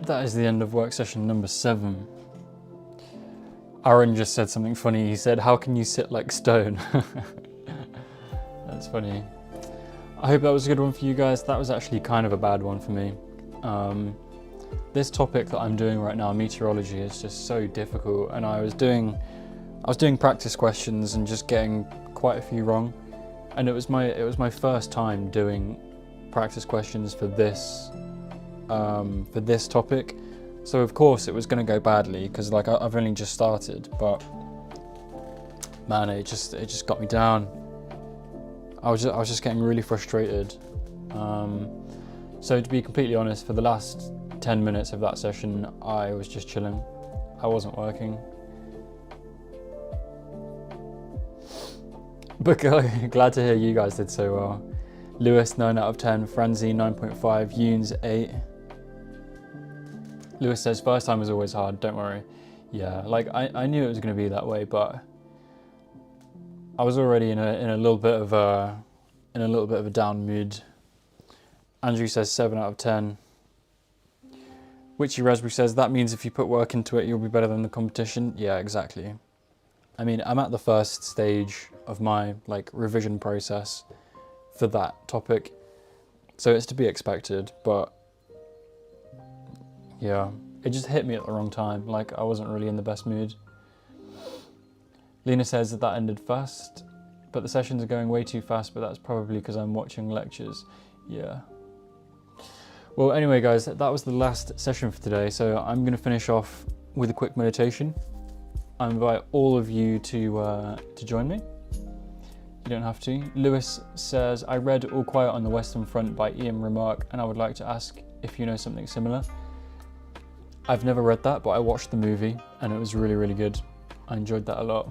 A: That is the end of work session number 7. Aaron just said something funny. He said, "How can you sit like stone?" That's funny. I hope that was a good one for you guys. That was actually kind of a bad one for me. This topic that I'm doing right now, meteorology, is just so difficult, and I was doing practice questions and just getting quite a few wrong. And it was my first time doing practice questions for this topic, so of course it was going to go badly because like I've only just started. But man, it just got me down. I was just getting really frustrated. So to be completely honest, for the last 10 minutes of that session, I was just chilling. I wasn't working. But glad to hear you guys did so well. Lewis 9 out of 10, Franzi 9.5, Yoons 8. Lewis says first time is always hard, don't worry. Yeah, like I knew it was going to be that way, but I was already in a little bit of a down mood. Andrew says 7 out of 10. Witchy Raspberry says that means if you put work into it, you'll be better than the competition. Yeah, exactly. I mean, I'm at the first stage of my like revision process for that topic, so it's to be expected. But yeah, it just hit me at the wrong time. Like I wasn't really in the best mood. Lena says that ended fast, but the sessions are going way too fast, but that's probably because I'm watching lectures. Yeah. Well, anyway, guys, that was the last session for today, so I'm going to finish off with a quick meditation. I invite all of you to join me. You don't have to. Lewis says, I read All Quiet on the Western Front by Ian Remarque, and I would like to ask if you know something similar. I've never read that, but I watched the movie, and it was really, really good. I enjoyed that a lot.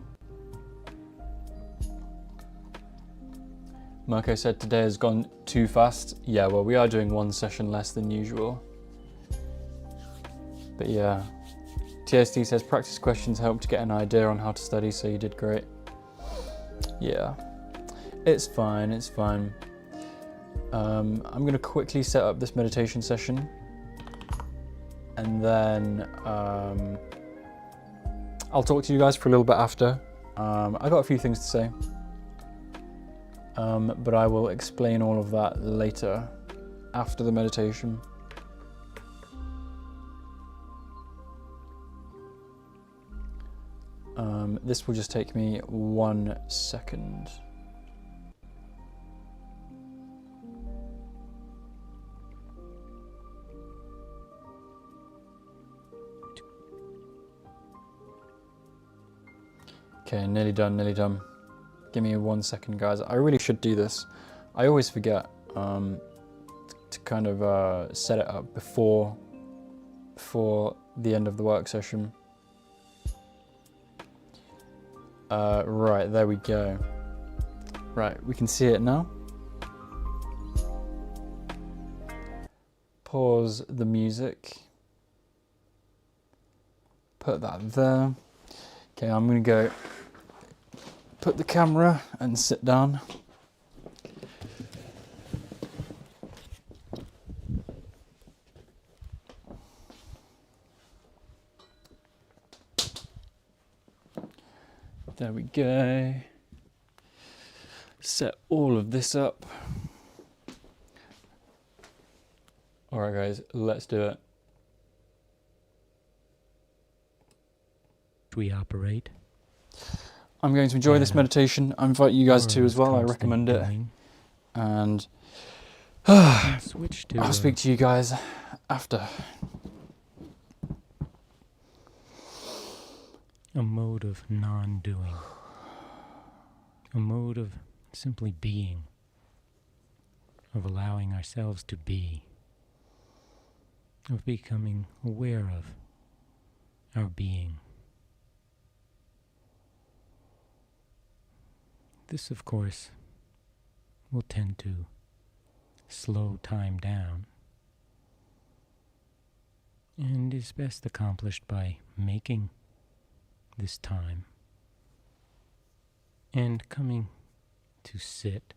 A: Mirko said today has gone too fast. Yeah, well, we are doing one session less than usual. But yeah. TSD says practice questions help to get an idea on how to study, so you did great. Yeah, it's fine, it's fine. I'm going to quickly set up this meditation session, and then I'll talk to you guys for a little bit after. I got a few things to say. But I will explain all of that later, after the meditation. This will just take me 1 second. Okay, nearly done. Give me 1 second, guys. I really should do this. I always forget to kind of set it up before the end of the work session. Right, there we go. Right, we can see it now. Pause the music. Put that there. Okay, I'm gonna go put the camera and sit down. There we go. Set all of this up. All right, guys, let's do it.
C: We operate.
A: I'm going to enjoy this meditation. I invite you guys to as well. I recommend it.
C: Doing.
A: And
C: Switch to
A: I'll speak to you guys after.
C: a mode of non-doing. A mode of simply being. Of allowing ourselves to be. Of becoming aware of our being. This, of course, will tend to slow time down and is best accomplished by making this time and coming to sit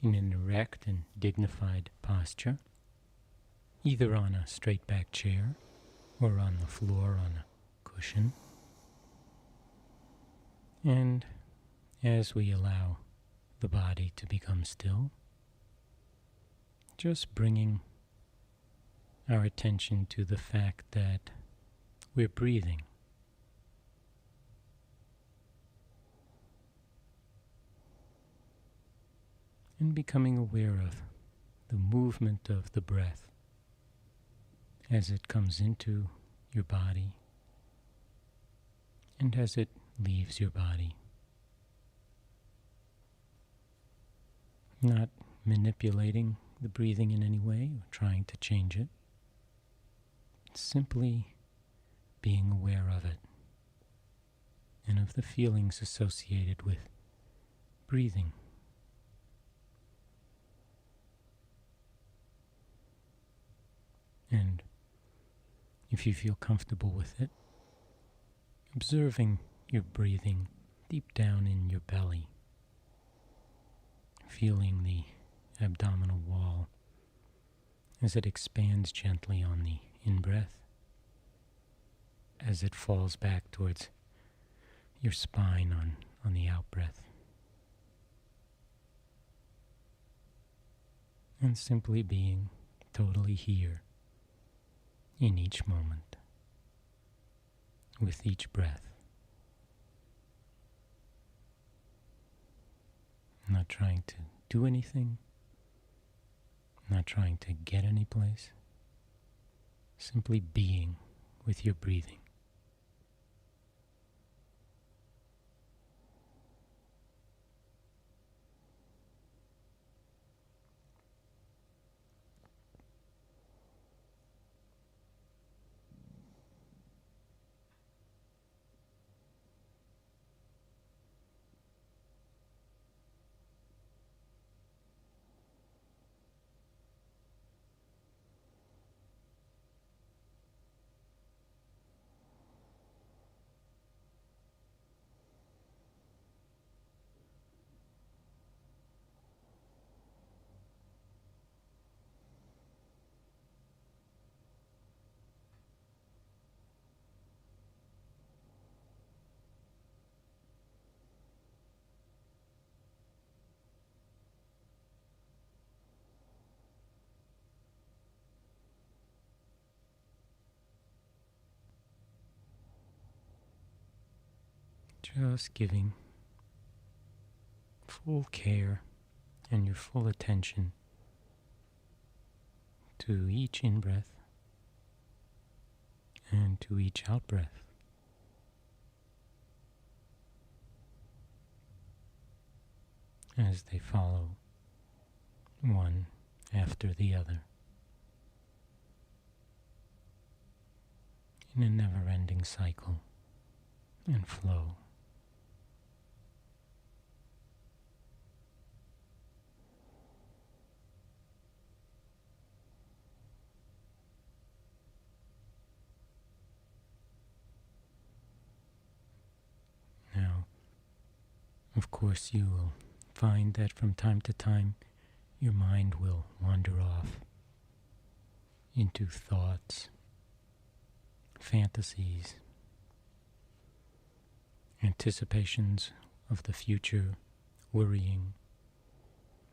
C: in an erect and dignified posture either on a straight back chair or on the floor on a cushion. And as we allow the body to become still, just bringing our attention to the fact that we're breathing. And becoming aware of the movement of the breath as it comes into your body and as it leaves your body. Not manipulating the breathing in any way or trying to change it. Simply being aware of it and of the feelings associated with breathing. And if you feel comfortable with it, observing your breathing deep down in your belly, feeling the abdominal wall as it expands gently on the in-breath, as it falls back towards your spine on the out-breath. And simply being totally here in each moment, with each breath. Not trying to do anything, not trying to get any place, simply being with your breathing. Just giving full care and your full attention to each in-breath and to each out-breath. As they follow one after the other in a never-ending cycle and flow. Now, of course, you will find that from time to time your mind will wander off into thoughts, fantasies, anticipations of the future, worrying,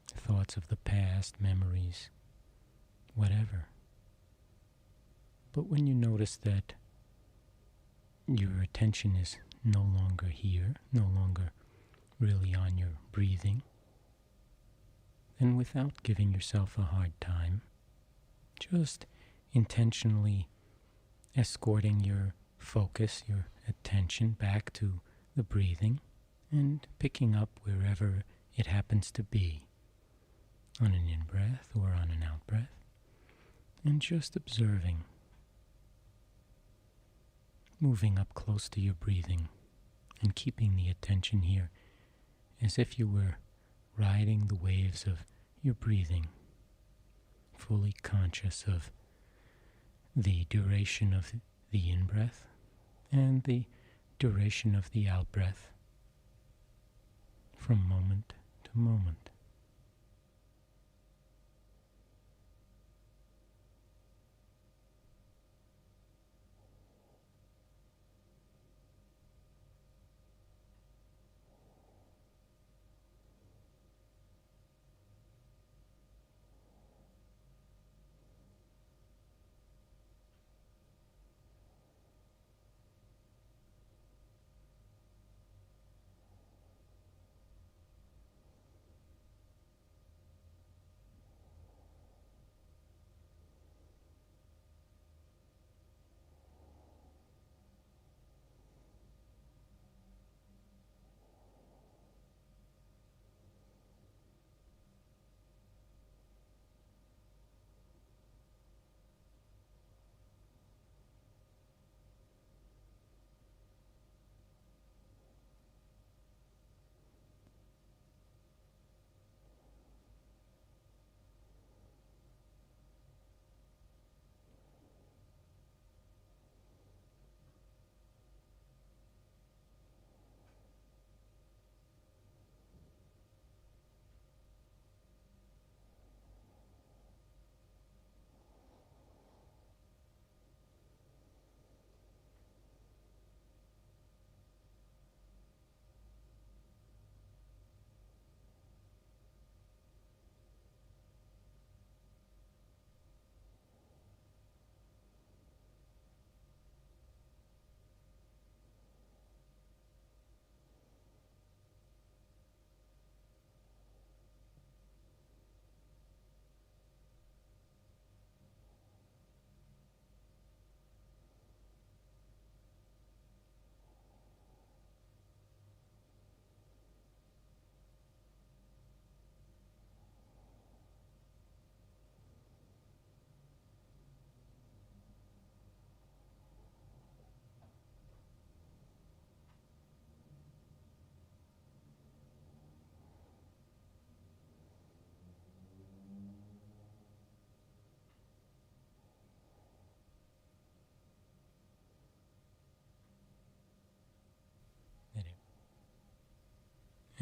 C: thoughts of the past, memories, whatever. But when you notice that your attention is no longer here, no longer really on your breathing, then without giving yourself a hard time, just intentionally escorting your focus, your attention back to the breathing and picking up wherever it happens to be, on an in-breath or on an out-breath, and just observing, moving up close to your breathing and keeping the attention here as if you were riding the waves of your breathing, fully conscious of the duration of the in-breath and the duration of the out-breath from moment to moment.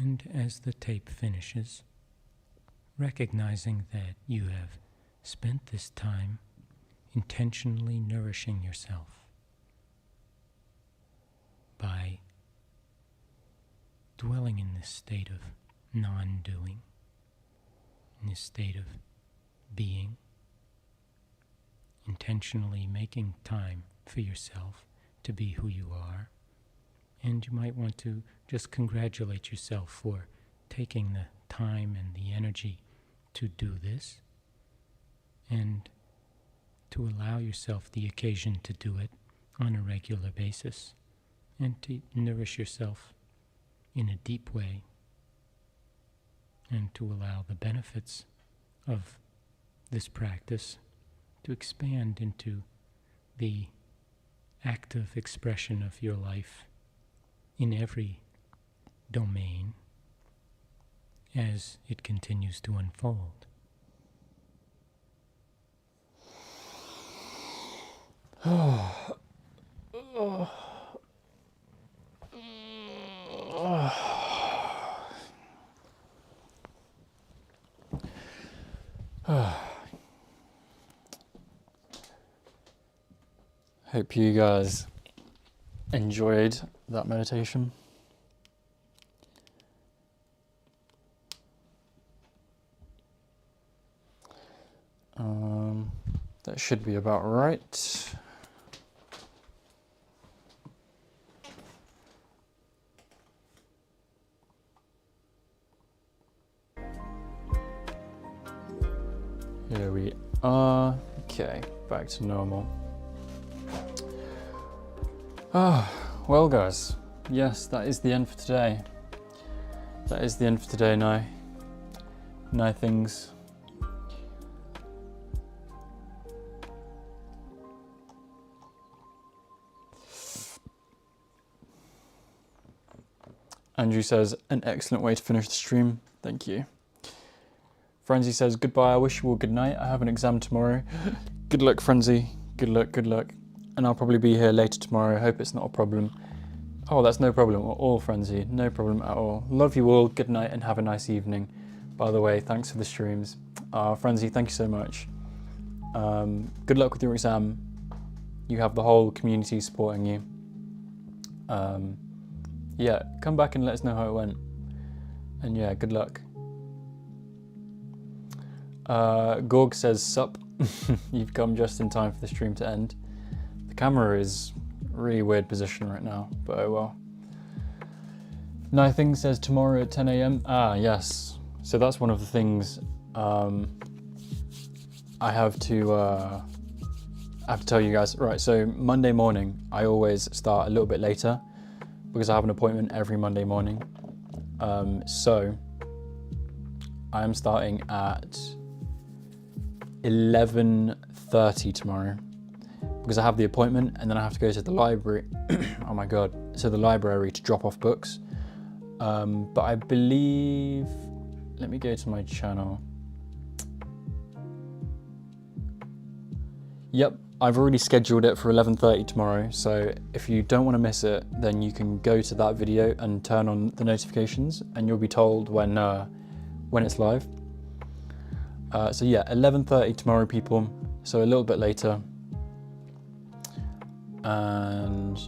C: And as the tape finishes, recognizing that you have spent this time intentionally nourishing yourself by dwelling in this state of non-doing, in this state of being, intentionally making time for yourself to be who you are. And you might want to just congratulate yourself for taking the time and the energy to do this, and to allow yourself the occasion to do it on a regular basis, and to nourish yourself in a deep way, and to allow the benefits of this practice to expand into the active expression of your life in every domain as it continues to unfold.
A: Hope you guys enjoyed that meditation. That should be about right. Here we are. Okay, back to normal. Well guys, yes, that is the end for today. That is the end for today now. Things. Andrew says, an excellent way to finish the stream. Thank you. Frenzy says, goodbye, I wish you all good night. I have an exam tomorrow. Good luck, Frenzy. Good luck, good luck. And I'll probably be here later tomorrow. Hope it's not a problem. Oh, that's no problem at all, Frenzy. No problem at all. Love you all. Good night and have a nice evening. By the way, thanks for the streams. Frenzy, thank you so much. Good luck with your exam. You have the whole community supporting you. Yeah, come back and let us know how it went. And yeah, good luck. Gorg says, sup. You've come just in time for the stream to end. The camera is a really weird position right now, but oh well. Nothing says tomorrow at 10 a.m. Ah, yes. So that's one of the things I have to tell you guys. Right, so Monday morning, I always start a little bit later because I have an appointment every Monday morning. So I am starting at 11:30 tomorrow because I have the appointment and then I have to go to the library. Oh my god, to the library to drop off books. But I believe, let me go to my channel. Yep, I've already scheduled it for 11:30 tomorrow, so if you don't want to miss it, then you can go to that video and turn on the notifications and you'll be told when it's live. So yeah, 11:30 tomorrow, people, so a little bit later. And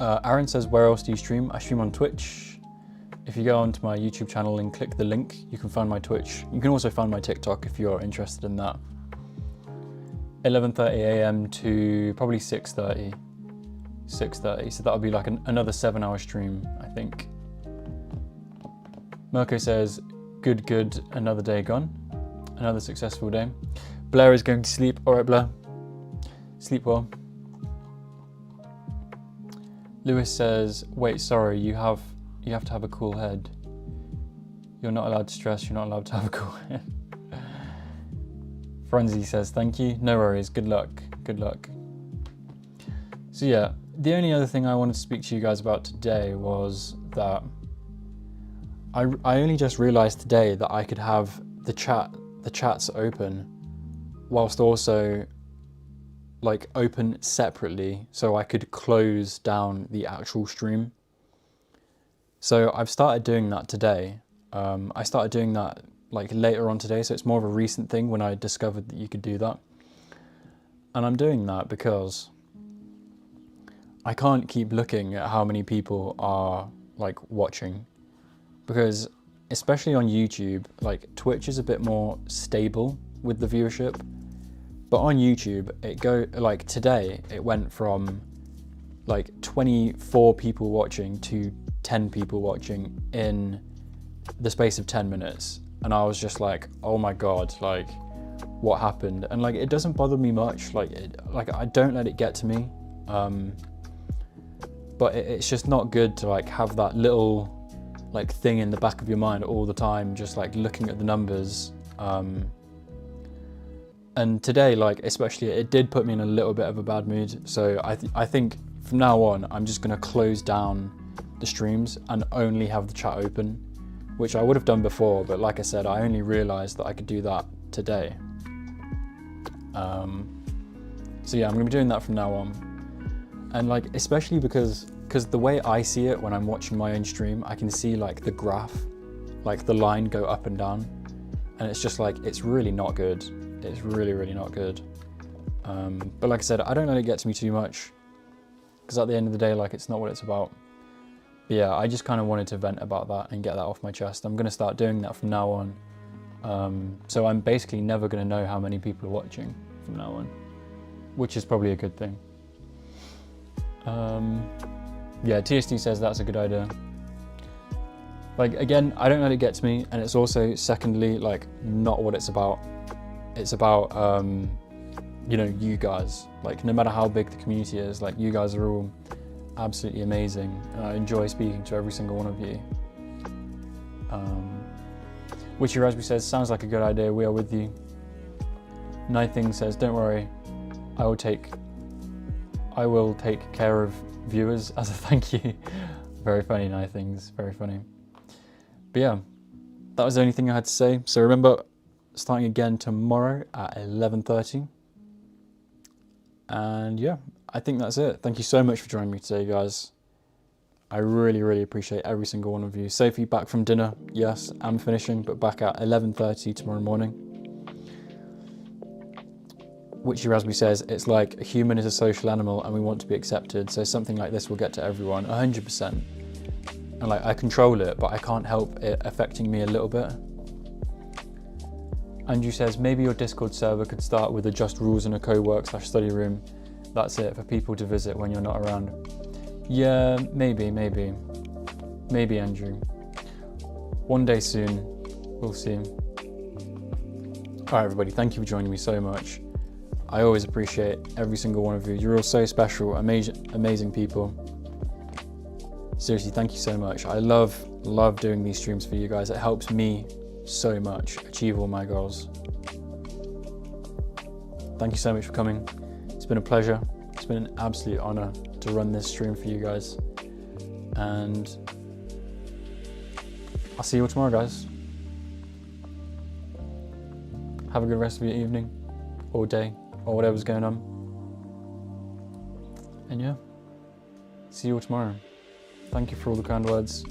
A: Aaron says, where else do you stream? I stream on Twitch. If you go onto my YouTube channel and click the link, you can find my Twitch. You can also find my TikTok if you're interested in that. 11:30 a.m. to probably 6:30. 6:30, so that'll be like another 7-hour stream, I think. Mirko says, good, another day gone. Another successful day. Blair is going to sleep. All right, Blair. Sleep well. Lewis says, wait, sorry, you have to have a cool head. You're not allowed to stress, you're not allowed to have a cool head. Frenzy says, thank you. No worries, good luck, good luck. So yeah, the only other thing I wanted to speak to you guys about today was that I only just realized today that I could have the chats open whilst also like open separately, so I could close down the actual stream. So I've started doing that today. I started doing that like later on today, so it's more of a recent thing when I discovered that you could do that. And I'm doing that because I can't keep looking at how many people are like watching, because especially on YouTube, like Twitch is a bit more stable with the viewership, but on YouTube like today it went from like 24 people watching to 10 people watching in the space of 10 minutes. And I was just like, oh my God, like what happened? And like, it doesn't bother me much. Like I don't let it get to me. But it's just not good to like have that little like thing in the back of your mind all the time, just like looking at the numbers. And today, like especially, it did put me in a little bit of a bad mood. So I think from now on, I'm just gonna close down the streams and only have the chat open, which I would have done before, but like I said, I only realized that I could do that today. So yeah, I'm gonna be doing that from now on. And like, especially because the way I see it when I'm watching my own stream, I can see like the graph, like the line go up and down. And it's just like, it's really not good. It's really, really not good. But like I said, I don't let it get to me too much, because at the end of the day, like it's not what it's about. But yeah, I just kind of wanted to vent about that and get that off my chest. I'm gonna start doing that from now on. So I'm basically never gonna know how many people are watching from now on, which is probably a good thing. Yeah, TSD says that's a good idea. Like again, I don't let it get to me, and it's also secondly like not what it's about. It's about you know, you guys. Like no matter how big the community is, like you guys are all absolutely amazing, and I enjoy speaking to every single one of you. Witchy Raspberry says, sounds like a good idea, we are with you. Nithing says, don't worry, I will take care of viewers as a thank you. Very funny, Nithings, very funny. But yeah, that was the only thing I had to say. So remember, starting again tomorrow at 11:30. And yeah, I think that's it. Thank you so much for joining me today, guys. I really, really appreciate every single one of you. Sophie, back from dinner. Yes, I'm finishing, but back at 11:30 tomorrow morning. Witchy Raspberry says, it's like a human is a social animal and we want to be accepted, so something like this will get to everyone, 100%. And like, I control it, but I can't help it affecting me a little bit. Andrew says, maybe your Discord server could start with a just rules and a co-work/study room. That's it, for people to visit when you're not around. Yeah, maybe, Andrew. One day soon, we'll see. All right, everybody, thank you for joining me so much. I always appreciate every single one of you. You're all so special, amazing people. Seriously, thank you so much. I love doing these streams for you guys. It helps me so much achieve all my goals. Thank you so much for coming. It's been a pleasure. It's been an absolute honor to run this stream for you guys. And I'll see you all tomorrow, guys. Have a good rest of your evening or day or whatever's going on. And yeah, see you all tomorrow. Thank you for all the kind words.